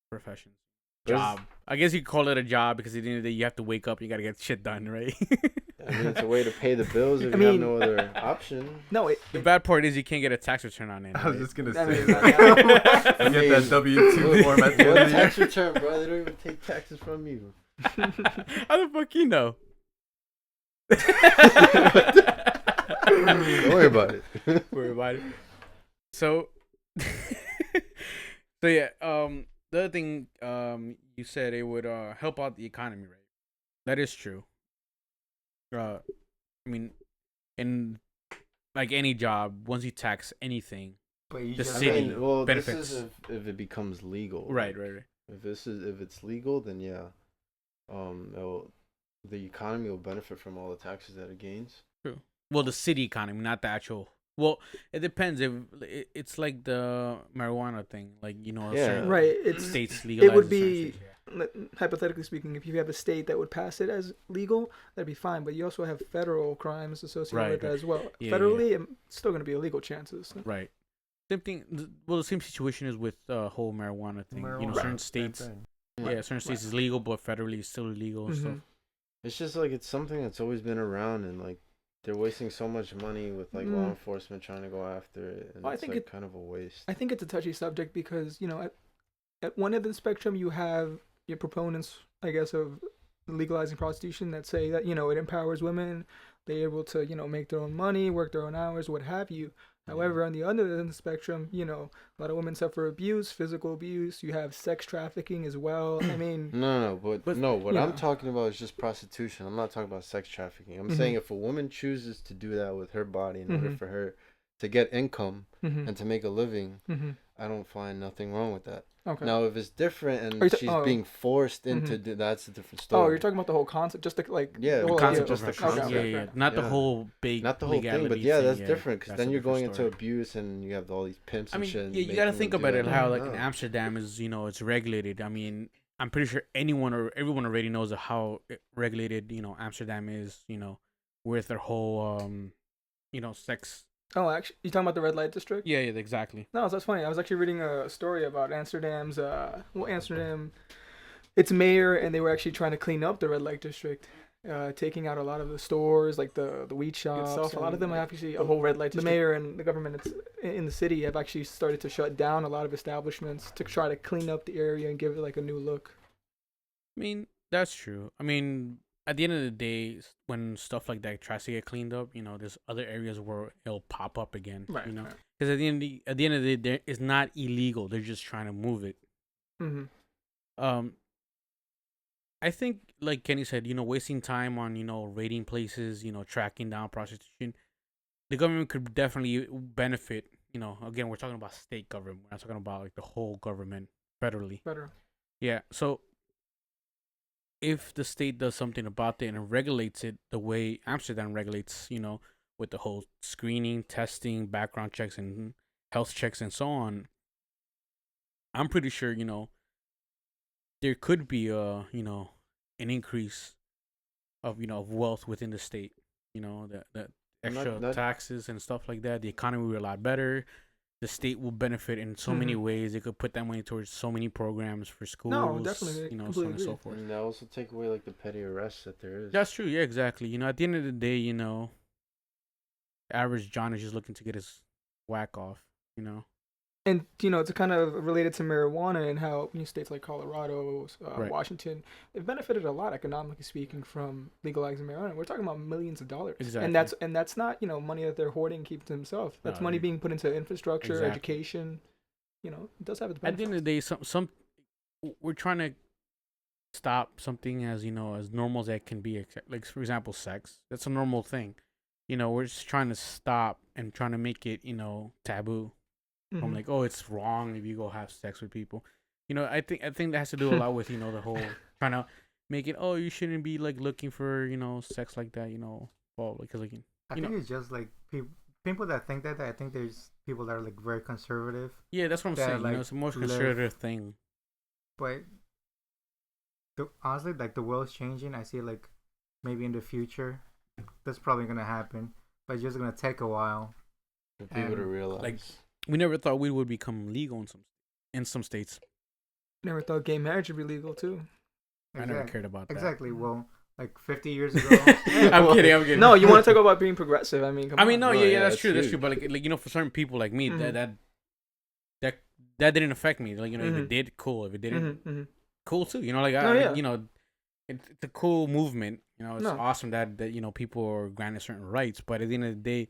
Speaker 1: professions.
Speaker 2: There's-
Speaker 1: Job. I guess you could call it a job because at the end of the day, you have to wake up. You got to get shit done, right?
Speaker 2: I mean, it's a way to pay the bills if
Speaker 4: I
Speaker 2: you have
Speaker 4: mean-
Speaker 2: no other option.
Speaker 4: No,
Speaker 1: The bad part is you can't get a tax return on it.
Speaker 5: I was
Speaker 1: right?
Speaker 5: just gonna
Speaker 4: I
Speaker 5: say
Speaker 4: mean,
Speaker 5: that.
Speaker 2: I
Speaker 5: You get
Speaker 2: mean,
Speaker 5: that W-2
Speaker 2: what-
Speaker 5: form at the end
Speaker 2: what
Speaker 5: of the year.
Speaker 2: tax return, bro? They don't even take taxes from you.
Speaker 1: How the fuck you know?
Speaker 2: Don't worry about it.
Speaker 1: Worry about it. So, so yeah. The other thing, you said it would help out the economy, right? That is true. I mean, in like any job, once you tax anything,
Speaker 3: But you
Speaker 1: The
Speaker 3: just
Speaker 2: I
Speaker 1: city
Speaker 2: mean, well,
Speaker 1: benefits.
Speaker 2: this is if it becomes legal.
Speaker 1: right,
Speaker 2: Like,
Speaker 1: right, right.
Speaker 2: If it's legal, then yeah, the economy will benefit from all the taxes that it gains.
Speaker 1: Well, the city economy, not the actual. Well, it depends. If it's like the marijuana thing, like a
Speaker 2: Yeah.
Speaker 1: certain
Speaker 4: Right. It's
Speaker 1: states legalize.
Speaker 4: would
Speaker 1: in certain
Speaker 4: be-
Speaker 1: states,
Speaker 4: hypothetically speaking, if you have a state that would pass it as legal, that'd be fine. But you also have federal crimes associated
Speaker 1: Right,
Speaker 4: with that
Speaker 1: right.
Speaker 4: as well.
Speaker 1: Yeah,
Speaker 4: Federally, it's still going to be illegal chances.
Speaker 1: right. Same thing. Well, the same situation is with the whole marijuana thing. Certain states, certain states is legal, but federally it's still illegal and stuff.
Speaker 4: Mhm.
Speaker 2: It's just like it's something that's always been around, and like they're wasting so much money with like law enforcement trying to go after it, and
Speaker 4: Well, I
Speaker 2: it's
Speaker 4: think
Speaker 2: like kind of a waste.
Speaker 4: I think it's a touchy subject because at one end of the spectrum you have your proponents, I guess, of legalizing prostitution that say that it empowers women, they're able to make their own money, work their own hours, what have you. However, on the other end of the spectrum, a lot of women suffer abuse, physical abuse. You have sex trafficking as well. I mean,
Speaker 2: No, but no, what
Speaker 4: yeah.
Speaker 2: I'm talking about is just prostitution. I'm not talking about sex trafficking. I'm
Speaker 4: Mhm.
Speaker 2: saying if a woman chooses to do that with her body in order
Speaker 4: Mhm.
Speaker 2: for her to get income
Speaker 4: mhm,
Speaker 2: and to make a living,
Speaker 4: mhm.
Speaker 2: I don't find nothing wrong with that.
Speaker 4: Okay.
Speaker 2: Now, if it's different
Speaker 4: Are you
Speaker 2: and
Speaker 4: ta-
Speaker 2: she's
Speaker 4: oh.
Speaker 2: being forced into that's a different story.
Speaker 4: Oh, you're talking about the whole concept, just like
Speaker 2: Yeah,
Speaker 4: the
Speaker 2: the
Speaker 4: whole
Speaker 2: concept,
Speaker 4: idea.
Speaker 2: just the
Speaker 1: Okay,
Speaker 2: concept.
Speaker 1: Yeah,
Speaker 4: Okay,
Speaker 1: yeah,
Speaker 4: okay.
Speaker 1: not the
Speaker 2: Yeah.
Speaker 1: whole big.
Speaker 2: Not the whole thing, but
Speaker 1: legality
Speaker 2: yeah,
Speaker 1: thing,
Speaker 2: that's different because
Speaker 1: that's
Speaker 2: then
Speaker 1: a
Speaker 2: you're going
Speaker 1: different
Speaker 2: into
Speaker 1: story.
Speaker 2: abuse and you have all these pimps
Speaker 1: I
Speaker 2: and
Speaker 1: mean,
Speaker 2: shit.
Speaker 1: yeah, you got to
Speaker 2: making
Speaker 1: think
Speaker 2: them do
Speaker 1: about it.
Speaker 2: that.
Speaker 1: How like in
Speaker 2: No.
Speaker 1: Amsterdam is, it's regulated. I mean, I'm pretty sure anyone or everyone already knows how regulated, Amsterdam is, with their whole, sex.
Speaker 4: Oh, actually, you talking about the red light district?
Speaker 1: Yeah, exactly.
Speaker 4: No, that's funny. I was actually reading a story about Amsterdam's, its mayor, and they were actually trying to clean up the red light district, taking out a lot of the stores, like the weed shops itself. A lot of them have actually a whole red light district. The mayor and the government in the city have actually started to shut down a lot of establishments to try to clean up the area and give it like a new look.
Speaker 1: I mean, that's true. I mean, at the end of the day, when stuff like that tries to get cleaned up, there's other areas where it'll pop up again.
Speaker 4: Right.
Speaker 1: Because at the end of the day, it's not illegal. They're just trying to move it.
Speaker 4: Mm-hmm.
Speaker 1: I think, like Kenny said, wasting time on, raiding places, tracking down prostitution, the government could definitely benefit. Again, we're talking about state government. We're not talking about like the whole government federally.
Speaker 4: Better.
Speaker 1: Yeah. So if the state does something about it and regulates it the way Amsterdam regulates, with the whole screening, testing, background checks, and health checks, and so on, I'm pretty sure, there could be an increase of, of wealth within the state, that
Speaker 2: I'm
Speaker 1: extra
Speaker 2: not-
Speaker 1: taxes and stuff like that. The economy will be a lot better. the state will benefit in so many ways. They could put that money towards so many programs for schools.
Speaker 4: No, definitely,
Speaker 1: You know, so
Speaker 4: completely
Speaker 1: on and so
Speaker 4: agree.
Speaker 1: forth.
Speaker 2: And that also take away like the petty arrests that there is.
Speaker 1: That's true. Yeah, exactly. You know, at the end of the day, you know, average John is just looking to get his whack off. You know.
Speaker 4: And you know, it's kind of related to marijuana and how states like Colorado,
Speaker 1: Right.
Speaker 4: Washington, they've benefited a lot economically speaking from legalizing marijuana. We're talking about millions of dollars,
Speaker 1: Exactly.
Speaker 4: and that's not money that they're hoarding and keep to themselves. That's
Speaker 1: No,
Speaker 4: money
Speaker 1: they-
Speaker 4: being put into infrastructure,
Speaker 1: Exactly.
Speaker 4: education. You know, it does have its
Speaker 1: At the
Speaker 4: benefits.
Speaker 1: end of the day, some we're trying to stop something as as normal as that can be. Like for example, sex. That's a normal thing. You know, we're just trying to stop and trying to make it taboo. I'm
Speaker 4: Mhm.
Speaker 1: like, oh, it's wrong if you go have sex with people. You know, I think that has to do a lot with the whole trying to make it. Oh, you shouldn't be like looking for sex like that. Well, because like
Speaker 3: I
Speaker 1: you
Speaker 3: think
Speaker 1: know,
Speaker 3: it's just like people that think that. I think there's people that are like very conservative,
Speaker 1: yeah, that's what I'm
Speaker 3: that,
Speaker 1: saying.
Speaker 3: like,
Speaker 1: It's a more
Speaker 3: live-
Speaker 1: conservative thing.
Speaker 3: but honestly, like the world's changing. I see like maybe in the future, that's probably gonna happen, but it's just gonna take a while.
Speaker 2: For people to
Speaker 3: And,
Speaker 2: realize.
Speaker 1: like, We never thought weed would become legal in some states.
Speaker 4: Never thought gay marriage would be legal too.
Speaker 1: I never cared about that.
Speaker 3: Exactly. Well, like 50 years ago.
Speaker 1: I'm kidding.
Speaker 4: No, you want to talk about being progressive? I mean, come
Speaker 1: I mean,
Speaker 4: on.
Speaker 1: no,
Speaker 2: No,
Speaker 1: yeah,
Speaker 2: yeah,
Speaker 1: that's
Speaker 2: it's
Speaker 1: true. That's
Speaker 2: huge.
Speaker 1: true. But like for certain people like me,
Speaker 4: Mhm.
Speaker 1: that didn't affect me. Like if
Speaker 4: Mhm.
Speaker 1: it did, cool. If it didn't,
Speaker 4: Mhm.
Speaker 1: cool too. Like
Speaker 4: Oh, yeah.
Speaker 1: it's a cool movement. It's
Speaker 4: No.
Speaker 1: awesome that people are granted certain rights. But at the end of the day,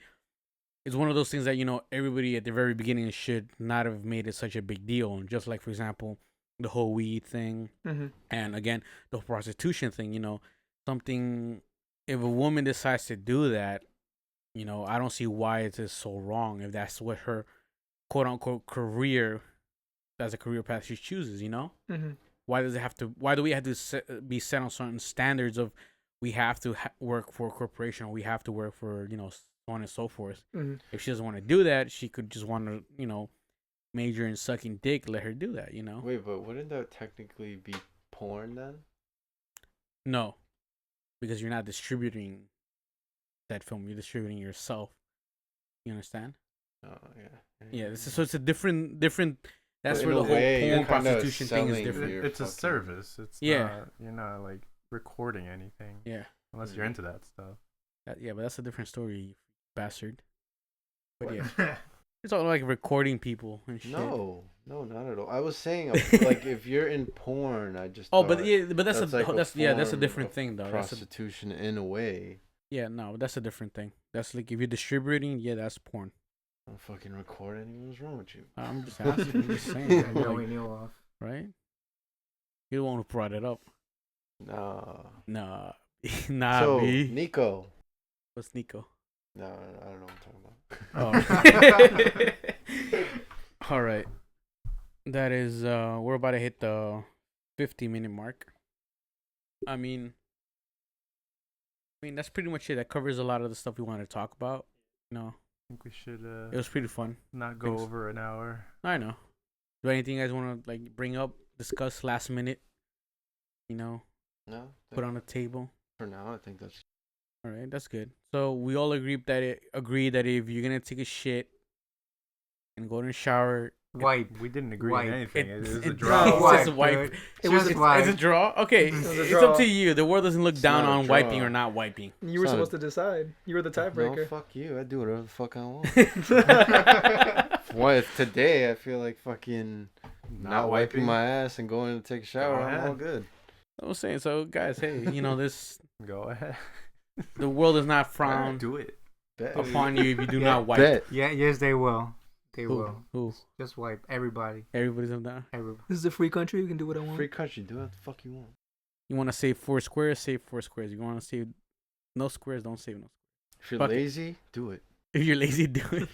Speaker 1: it's one of those things that everybody at the very beginning should not have made it such a big deal. And just like for example, the whole weed thing,
Speaker 4: Mhm.
Speaker 1: and again the whole prostitution thing. Something if a woman decides to do that, I don't see why it is so wrong if that's what her quote unquote career, that's a career path she chooses.
Speaker 4: Mhm.
Speaker 1: Why does it have to? Why do we have to be set on certain standards of we have to work for a corporation, or we have to work for so on and so forth?
Speaker 4: Mhm.
Speaker 1: If she doesn't want to do that, she could just want to major in sucking dick. Let her do that.
Speaker 2: Wait, but wouldn't that technically be porn then?
Speaker 1: No, because you're not distributing that film. You're distributing yourself. You understand?
Speaker 2: Oh yeah.
Speaker 1: Yeah. So it's a different. That's
Speaker 2: But
Speaker 1: where
Speaker 2: in
Speaker 1: the
Speaker 2: a
Speaker 1: whole
Speaker 2: way, you're
Speaker 1: porn
Speaker 2: kinda
Speaker 1: prostitution thing is
Speaker 2: selling
Speaker 1: different.
Speaker 2: your
Speaker 5: It's a
Speaker 2: fucking-
Speaker 5: service. It's
Speaker 1: Yeah.
Speaker 5: not, you're not like recording anything.
Speaker 1: Yeah.
Speaker 5: Unless you're into that stuff.
Speaker 1: Yeah, but that's a different story, you bastard. But
Speaker 2: What?
Speaker 1: yeah, it's all like recording people and shit.
Speaker 2: No, not at all. I was saying like if you're in porn, I just
Speaker 1: Oh, but
Speaker 2: thought
Speaker 1: yeah, but that's
Speaker 2: like
Speaker 1: that's a
Speaker 2: form
Speaker 1: different
Speaker 2: of
Speaker 1: thing though.
Speaker 2: prostitution in a way.
Speaker 1: Yeah, no, that's a different thing. That's like if you're distributing, yeah, that's porn.
Speaker 2: Don't fucking record anything. What's wrong with you?
Speaker 1: I'm just asking, I'm just saying,
Speaker 3: Yeah,
Speaker 1: like,
Speaker 3: we knew of.
Speaker 1: right? You're the one who brought it up.
Speaker 2: Nah.
Speaker 1: Nah,
Speaker 2: So
Speaker 1: B.
Speaker 2: Nico.
Speaker 1: What's Nico?
Speaker 2: No, I don't know what I'm talking about.
Speaker 1: Oh. All right. That is, we're about to hit the 50-minute mark. I mean, that's pretty much it. That covers a lot of the stuff we wanted to talk about.
Speaker 5: I think we should
Speaker 1: It was pretty fun.
Speaker 5: not go
Speaker 1: Thanks.
Speaker 5: over an hour.
Speaker 1: I know. Do anything you guys want to like bring up, discuss last minute?
Speaker 2: No.
Speaker 1: Put on the table.
Speaker 2: For now, I think that's
Speaker 1: All right, that's good. So we all agree that if you're gonna take a shit and go in the shower,
Speaker 3: Wipe.
Speaker 5: We didn't agree
Speaker 3: Wipe.
Speaker 5: on anything. It was a
Speaker 1: it-
Speaker 5: draw.
Speaker 1: it's
Speaker 3: Wipe,
Speaker 1: just a wipe.
Speaker 3: dude.
Speaker 4: It was
Speaker 3: Just
Speaker 4: a-
Speaker 3: wipe.
Speaker 1: It's a draw. Okay,
Speaker 4: It was a
Speaker 1: it's
Speaker 4: draw.
Speaker 1: up to you. The world doesn't look
Speaker 2: It's
Speaker 1: down
Speaker 2: not a
Speaker 1: on wiping
Speaker 2: draw.
Speaker 1: or not wiping.
Speaker 4: You were
Speaker 2: Son.
Speaker 4: supposed to decide. You were the
Speaker 2: no.
Speaker 4: tiebreaker.
Speaker 2: Fuck you. I do whatever the fuck I want. What if today I feel like fucking not wiping my ass and going to take a shower?
Speaker 5: Go
Speaker 2: I'm all
Speaker 5: ahead.
Speaker 2: good.
Speaker 1: I was saying, so guys, hey, this
Speaker 5: Go ahead.
Speaker 1: the world does not frown
Speaker 5: Do it.
Speaker 2: Bet.
Speaker 1: upon you if you do
Speaker 3: Yeah,
Speaker 1: not wipe.
Speaker 2: Bet.
Speaker 3: Yeah, yes, they will. They
Speaker 1: Who?
Speaker 3: will.
Speaker 1: Who?
Speaker 3: Just wipe. Everybody.
Speaker 1: Everybody's on that.
Speaker 3: Everybody.
Speaker 4: This is a free country. You can do what I want.
Speaker 2: Free country. Do what the fuck you want.
Speaker 1: You want to save 4 squares? Save 4 squares. You want to save no squares? Don't save no.
Speaker 2: If you're
Speaker 1: Fuck it.
Speaker 2: lazy, do it.
Speaker 1: If you're lazy, do it.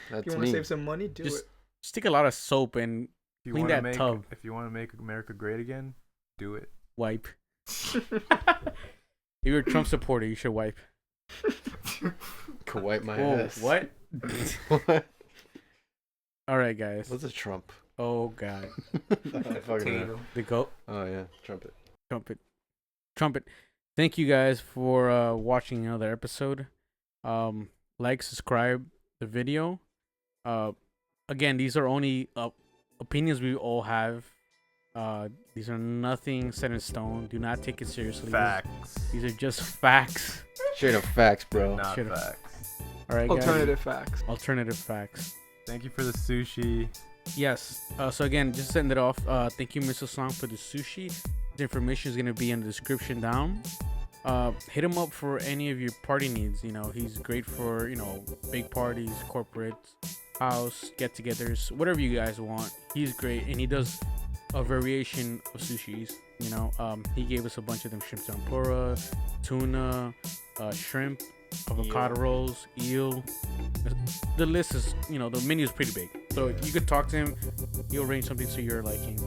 Speaker 2: That's
Speaker 4: you want
Speaker 2: me.
Speaker 4: to save some money? Do
Speaker 1: Just
Speaker 4: it.
Speaker 1: stick a lot of soap and
Speaker 5: If you
Speaker 1: Clean
Speaker 5: wanna
Speaker 1: that
Speaker 5: make,
Speaker 1: tub.
Speaker 5: If you want to make America great again, do it.
Speaker 1: wipe. If you're a Trump supporter, you should wipe.
Speaker 2: Could wipe my
Speaker 1: Whoa,
Speaker 2: ass.
Speaker 1: what?
Speaker 2: What?
Speaker 1: All right, guys.
Speaker 2: What's a Trump?
Speaker 1: Oh God,
Speaker 2: I don't fucking know.
Speaker 3: Potato.
Speaker 1: the goat.
Speaker 2: Oh yeah, trumpet.
Speaker 1: Trumpet. Thank you guys for watching another episode. Like, subscribe the video. again, these are only opinions we all have. These are nothing set in stone. Do not take it seriously.
Speaker 5: Facts.
Speaker 1: These are just facts.
Speaker 2: Straight up facts, bro.
Speaker 5: Not
Speaker 1: Should've-
Speaker 5: facts.
Speaker 1: All right, guys.
Speaker 4: Alternative facts.
Speaker 1: Alternative facts.
Speaker 5: Thank you for the sushi.
Speaker 1: Yes. So again, just to end it off, thank you, Mr. Song, for the sushi. The information is gonna be in the description down. Hit him up for any of your party needs. You know, he's great for, you know, big parties, corporates, house, get-togethers, whatever you guys want. He's great, and he does a variation of sushis. You know, he gave us a bunch of them: shrimp tempura, tuna, shrimp, avocado rolls, eel. The list is, you know, the menu is pretty big. So you could talk to him. He'll arrange something to your liking.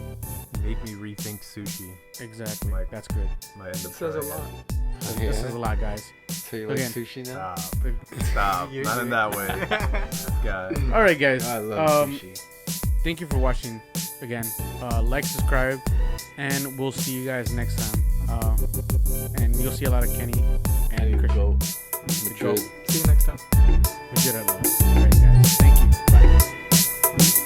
Speaker 5: Make me rethink sushi.
Speaker 1: Exactly.
Speaker 5: Like-
Speaker 1: That's good.
Speaker 5: Might end up
Speaker 4: Says a
Speaker 5: trying
Speaker 4: lot.
Speaker 5: it.
Speaker 1: This is a lot, guys.
Speaker 2: So you like
Speaker 1: Again.
Speaker 2: sushi now?
Speaker 5: Stop. Not in that way. This guy.
Speaker 1: All right, guys.
Speaker 2: I love sushi.
Speaker 1: Thank you for watching again. Like, subscribe, and we'll see you guys next time. And you'll see a lot of Kenny
Speaker 2: There
Speaker 1: and
Speaker 2: you
Speaker 1: Christian.
Speaker 2: go.
Speaker 1: The goat.
Speaker 4: See you next time.
Speaker 1: Legit, I love it. All right, guys. Thank you. Bye.